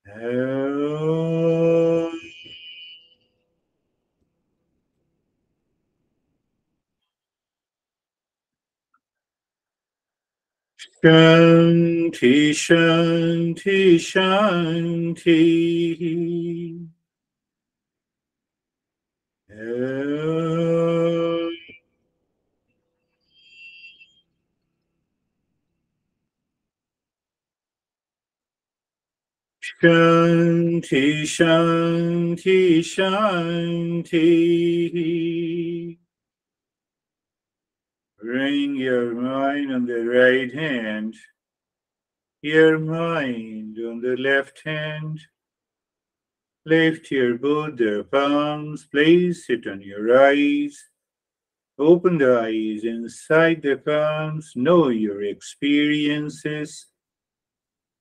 Om. Shanti, Shanti, Shanti. Om. Shanti, Shanti, Shanti. Bring your mind on the right hand, your mind on the left hand. Lift your both the palms, place it on your eyes. Open the eyes inside the palms, know your experiences.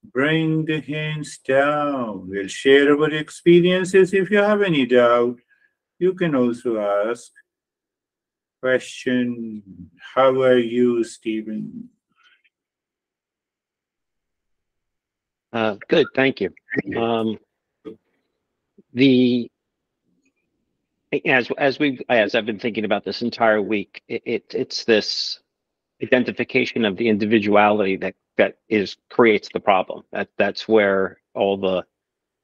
Bring the hands down. We'll share our experiences. If you have any doubt, you can also ask. Question, how are you, Stephen? Good, thank you. As I've been thinking about this entire week, it's this identification of the individuality that creates the problem. That's where all the,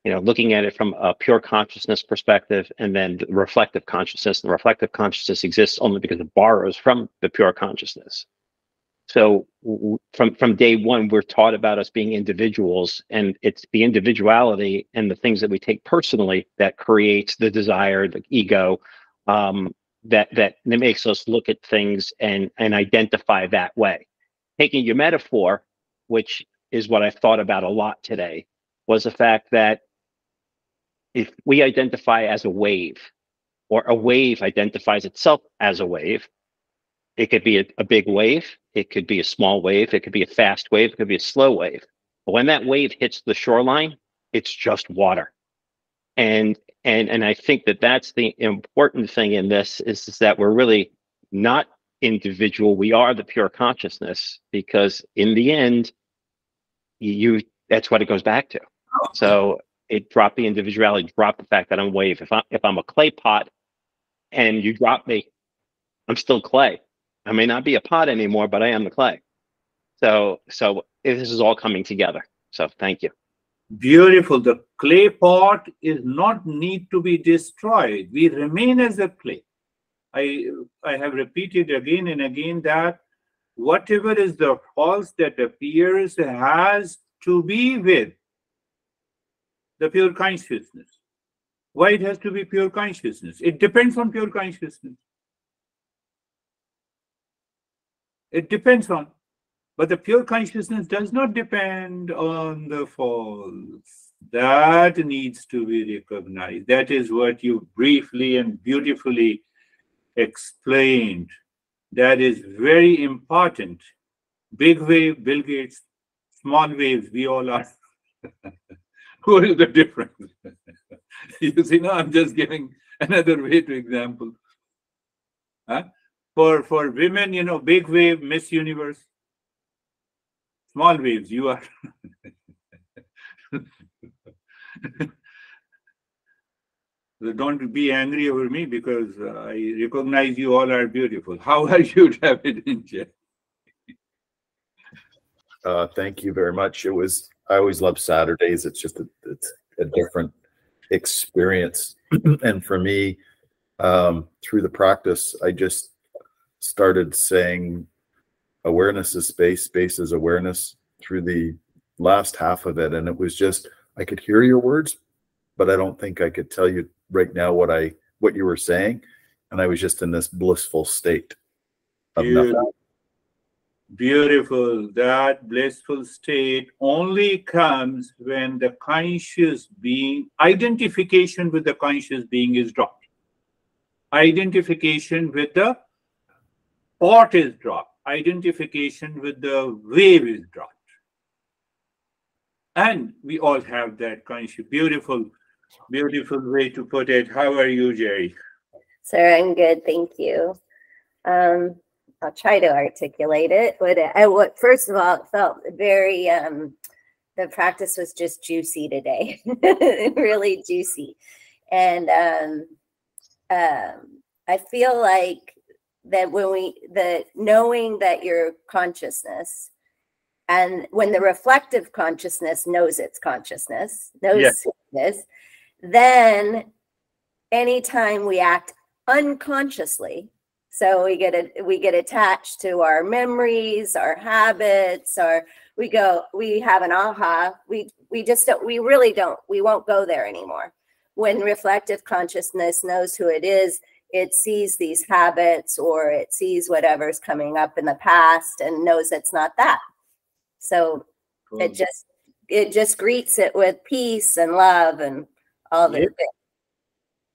looking at it from a pure consciousness perspective, and then the reflective consciousness. The reflective consciousness exists only because it borrows from the pure consciousness. So from day one, we're taught about us being individuals, and it's the individuality and the things that we take personally that creates the desire, the ego, that makes us look at things and identify that way. Taking your metaphor, which is what I've thought about a lot today, was the fact that if we identify as a wave, or a wave identifies itself as a wave, it could be a big wave, it could be a small wave, it could be a fast wave, it could be a slow wave. But when that wave hits the shoreline, it's just water. And I think that that's the important thing in this is that we're really not individual. We are the pure consciousness, because in the end, that's what it goes back to. So it dropped the individuality, dropped the fact that I'm a wave. If I'm a clay pot and you drop me, I'm still clay. I may not be a pot anymore, but I am the clay. So this is all coming together. So thank you. Beautiful. The clay pot is not need to be destroyed. We remain as a clay. I have repeated again and again that whatever is the false that appears has to be with the pure consciousness. Why it has to be pure consciousness? It depends on pure consciousness. It depends on. But the pure consciousness does not depend on the false. That needs to be recognized. That is what you briefly and beautifully explained. That is very important. Big wave, Bill Gates. Small waves, we all are. What is the difference? You see, now I'm just giving another way to example. Huh? For women, big wave, Miss Universe. Small waves, you are. So don't be angry over me, because I recognize you all are beautiful. How are you, David and Jeff? Thank you very much. I always love Saturdays. It's just it's a different experience. And for me, through the practice, I just started saying awareness is space, space is awareness through the last half of it. And it was just, I could hear your words, but I don't think I could tell you right now what you were saying. And I was just in this blissful state of nothing. Beautiful. That blissful state only comes when the conscious being, identification with the conscious being is dropped. Identification with the pot is dropped. Identification with the wave is dropped. And we all have that conscious, beautiful way to put it. How are you, Jerry? Sir, I'm good, thank you. I'll try to articulate it, but first of all, it felt very, the practice was just juicy today, really juicy. And I feel like that knowing that your consciousness, and when the reflective consciousness knows its consciousness, this, then anytime we act unconsciously, so we get attached to our memories, our habits, we have an aha, we just don't, we really don't, we won't go there anymore. When reflective consciousness knows who it is, it sees these habits or it sees whatever's coming up in the past and knows it's not that. So it just greets it with peace and love and all the things.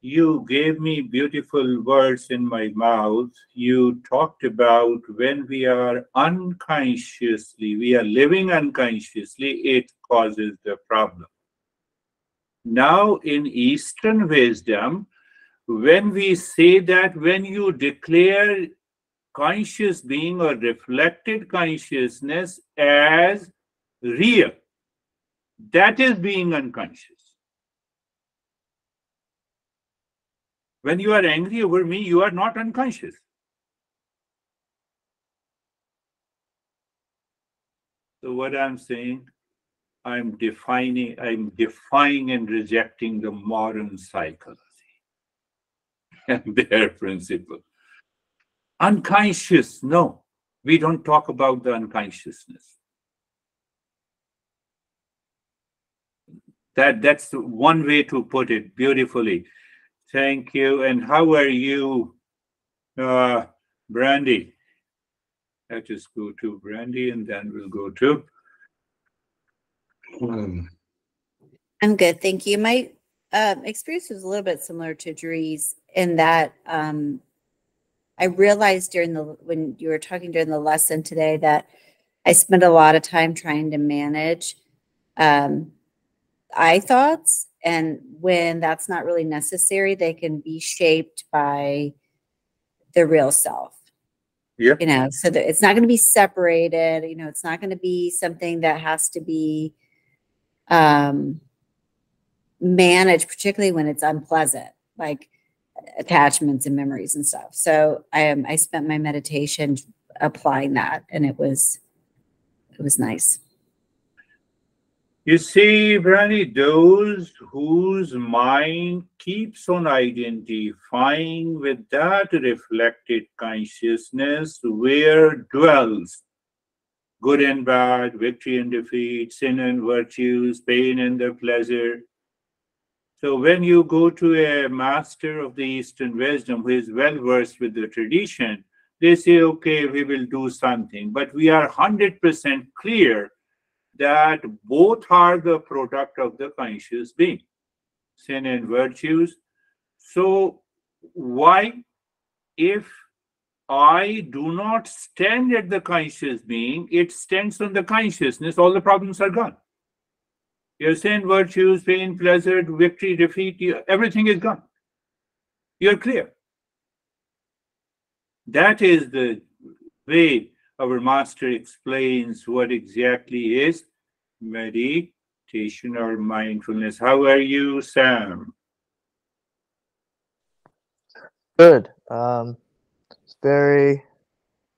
You gave me beautiful words in my mouth. You talked about when we are unconsciously, we are living unconsciously, it causes the problem. Now in Eastern wisdom, when we say that when you declare conscious being or reflected consciousness as real, that is being unconscious. When you are angry over me, you are not unconscious. So what I'm saying, I'm defying and rejecting the modern psychology and their principle. Unconscious, no. We don't talk about the unconsciousness. That's one way to put it beautifully. Thank you. And how are you, Brandy? Let's just go to Brandy and then we'll go to... I'm good, thank you. My experience was a little bit similar to Dree's in that I realized when you were talking during the lesson today that I spent a lot of time trying to manage I thoughts, and when that's not really necessary, they can be shaped by the real self. Yeah. You know, so that it's not going to be separated. You know, it's not going to be something that has to be managed, particularly when it's unpleasant, like attachments and memories and stuff. So I spent my meditation applying that, and it was nice. You see, Brandy, those whose mind keeps on identifying with that reflected consciousness where dwells good and bad, victory and defeat, sin and virtues, pain and the pleasure. So when you go to a master of the Eastern wisdom who is well versed with the tradition, they say, okay, we will do something. But we are 100% clear that both are the product of the conscious being, sin and virtues. So why, if I do not stand at the conscious being, it stands on the consciousness, all the problems are gone. Your sin, virtues, pain, pleasure, victory, defeat, everything is gone. You're clear. That is the way our master explains what exactly is meditation or mindfulness. How are you, Sam? Good. It's very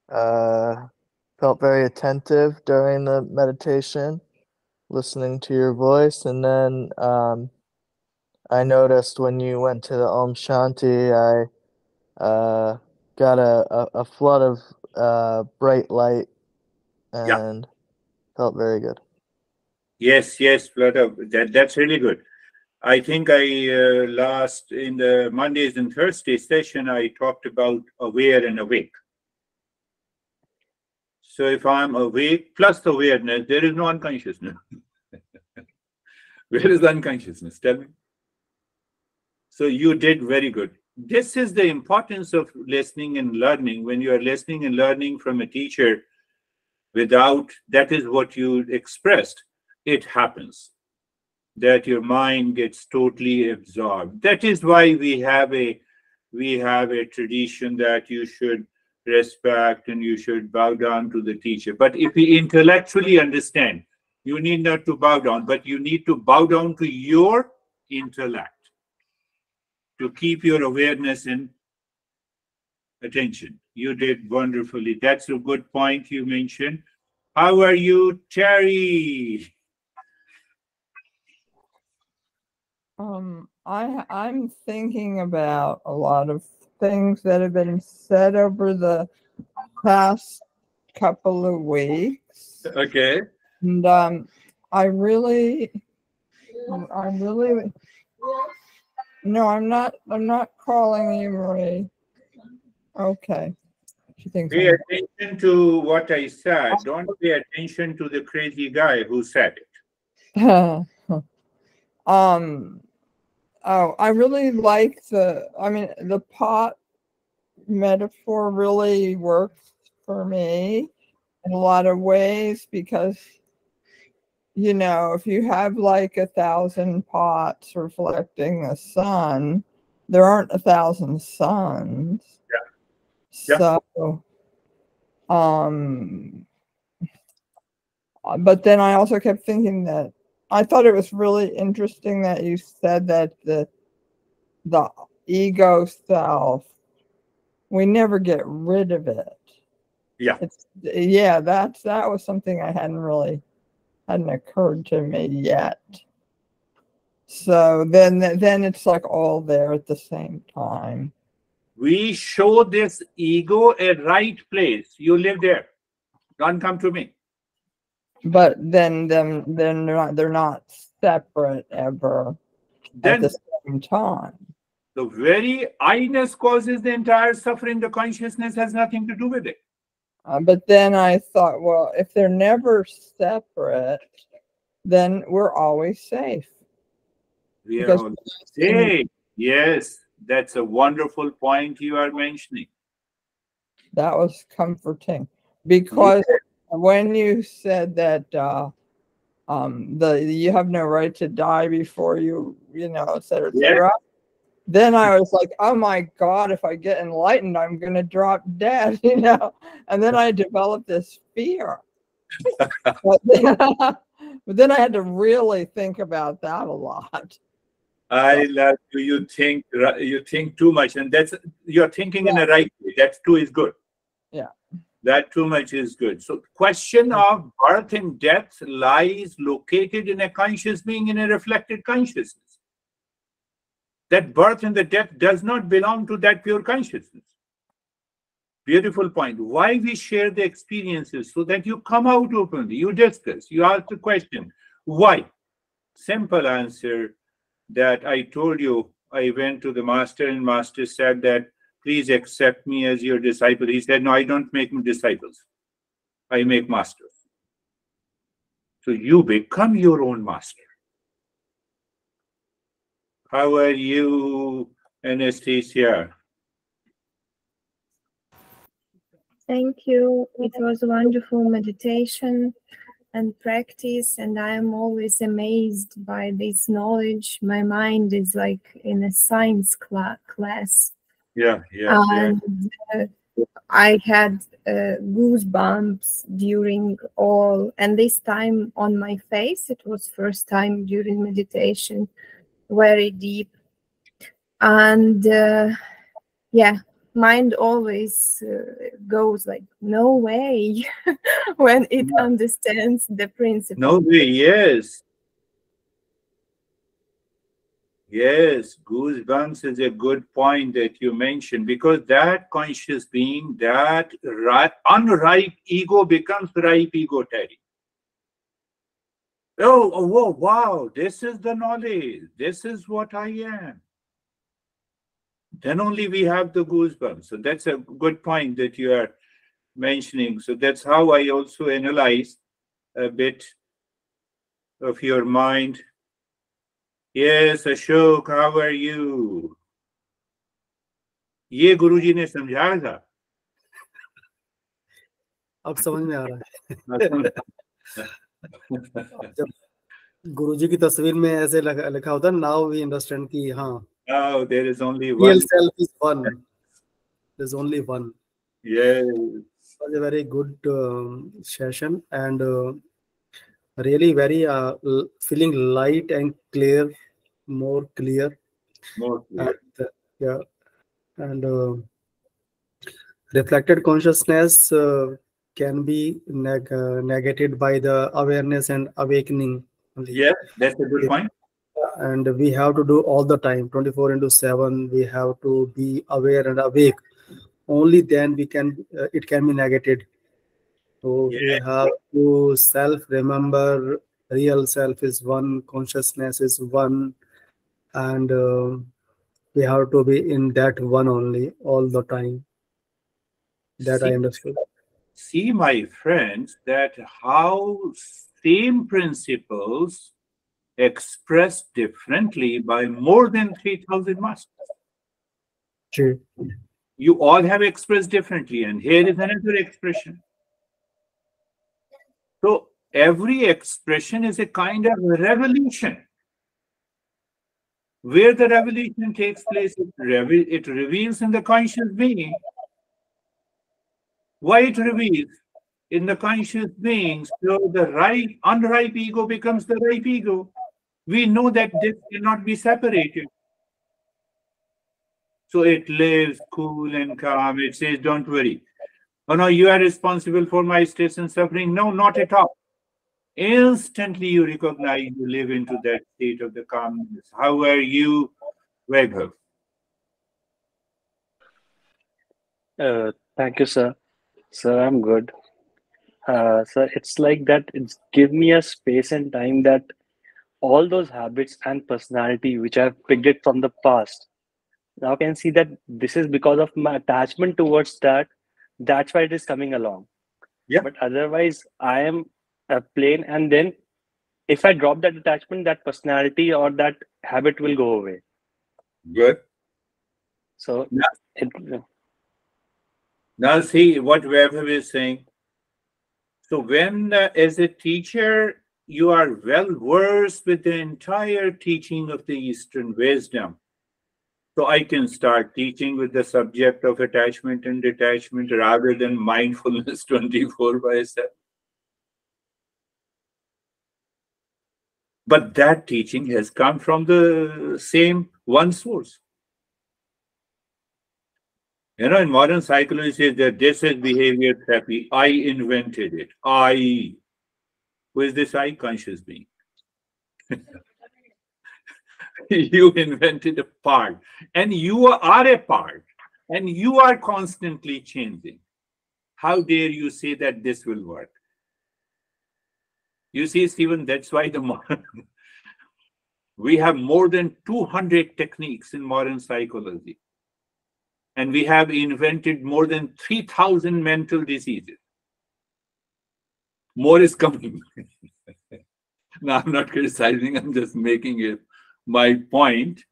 felt very attentive during the meditation, listening to your voice, and then I noticed when you went to the Om Shanti, I got a flood of bright light and felt very good. Yes, flood of that's really good. I think I last in the Mondays and Thursdays session I talked about aware and awake. So if I'm awake plus awareness, there is no unconsciousness. Where is the unconsciousness? Tell me. So you did very good. This is the importance of listening and learning. When you are listening and learning from a teacher without, that is what you expressed, it happens that your mind gets totally absorbed. That is why we have a tradition that you should respect and you should bow down to the teacher. But if we intellectually understand, you need not to bow down, but you need to bow down to your intellect to keep your awareness and attention. You did wonderfully. That's a good point you mentioned. How are you, Terry? I'm thinking about a lot of things that have been said over the past couple of weeks. Okay. And I really, no, I'm not calling you, Marie. Okay. She thinks Pay I'm attention to what I said. Don't pay attention to the crazy guy who said it. Oh, I really like the pot metaphor really works for me in a lot of ways, because, you know, if you have like 1,000 pots reflecting the sun, there aren't 1,000 suns. Yeah. So, but then I also kept thinking that I thought it was really interesting that you said that the ego self, we never get rid of it. Yeah. That was something I hadn't occurred to me yet. So then it's like all there at the same time. We show this ego a right place. You live there. Don't come to me. But then they're not separate ever at the same time. The very I-ness causes the entire suffering. The consciousness has nothing to do with it. But then I thought, well, if they're never separate, then we're always safe. We are all safe. Yes, that's a wonderful point you are mentioning. That was comforting, because when you said that you have no right to die before you know, et cetera, et cetera. Then I was like, oh my God, if I get enlightened, I'm going to drop dead, you know? And then I developed this fear. But then I had to really think about that a lot. I love you. You think too much, and you're thinking in the right way. That too is good. Yeah. That too much is good. So question of birth and death lies located in a conscious being, in a reflected consciousness. That birth and the death does not belong to that pure consciousness. Beautiful point. Why we share the experiences? So that you come out openly, you discuss, you ask the question. Why? Simple answer that I told you. I went to the master, and master said that, please accept me as your disciple. He said, no, I don't make disciples. I make masters. So you become your own master. How are you, Anastasia? Thank you. It was a wonderful meditation and practice, and I am always amazed by this knowledge. My mind is like in a science class. And I had goosebumps during all, and this time on my face. It was first time during meditation, very deep. And mind always goes like, no way, when it understands the principle. No way, yes. Yes, goosebumps is a good point that you mentioned, because that conscious being, that unripe ego becomes ripe ego, Terry. Oh, wow, this is the knowledge. This is what I am. Then only we have the goosebumps. So that's a good point that you are mentioning. So that's how I also analyze a bit of your mind. Yes, Ashok, how are you? ये गुरुजी ने समझाया था. अब समझ में आ रहा है. जब गुरुजी की तस्वीर में ऐसे लिखा होता है, now we understand कि हाँ. Oh, there is only Real one. self is one. There's only one. Yes. It was a very good session, and really very feeling light and clear, more clear. More clear. And reflected consciousness can be negated by the awareness and awakening. Yeah, that's a good point. And we have to do all the time, 24/7. We have to be aware and awake. Only then we can it can be negated. So we have to self-remember, real self is one, consciousness is one, and we have to be in that one only all the time. That I understood. See, my friends, that how same principles expressed differently by more than 3,000 masters. True. You all have expressed differently, and here is another expression. So every expression is a kind of revolution. Where the revolution takes place, it reveals in the conscious being. Why it reveals in the conscious being? So the unripe ego becomes the ripe ego. We know that this cannot be separated. So it lives cool and calm. It says, don't worry. Oh no, you are responsible for my stress and suffering. No, not at all. Instantly you recognize, you live into that state of the calmness. How are you, Vaibhav? Thank you, sir. Sir, I'm good. Sir, it's like that. It's give me a space and time that all those habits and personality which I've picked it from the past. Now I can see that this is because of my attachment towards that. That's why it is coming along. Yeah. But otherwise, I am a plain. And then if I drop that attachment, that personality or that habit will go away. Good. So Now see what Vaibhav is saying. So when, as a teacher, you are well versed with the entire teaching of the Eastern wisdom, so I can start teaching with the subject of attachment and detachment rather than mindfulness 24/7. But that teaching has come from the same one source. You know, in modern psychology says that this is behavior therapy. I invented it. I. Who is this I? Conscious being. You invented a part, and you are a part, and you are constantly changing. How dare you say that this will work? You see, Stephen, that's why we have more than 200 techniques in modern psychology. And we have invented more than 3,000 mental diseases. More is coming. No, I'm not criticizing, I'm just making it my point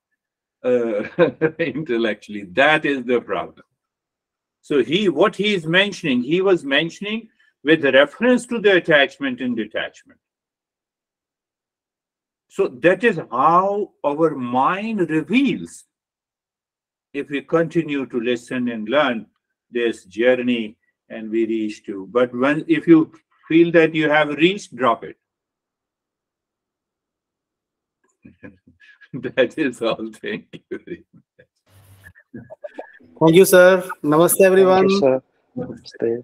intellectually. That is the problem. So what he is mentioning, he was mentioning with reference to the attachment and detachment. So that is how our mind reveals. If we continue to listen and learn this journey and we reach to, but if you feel that you have reached, drop it. That is all. Thank you. Thank you, sir. Namaste, everyone. Thank you, sir. Namaste.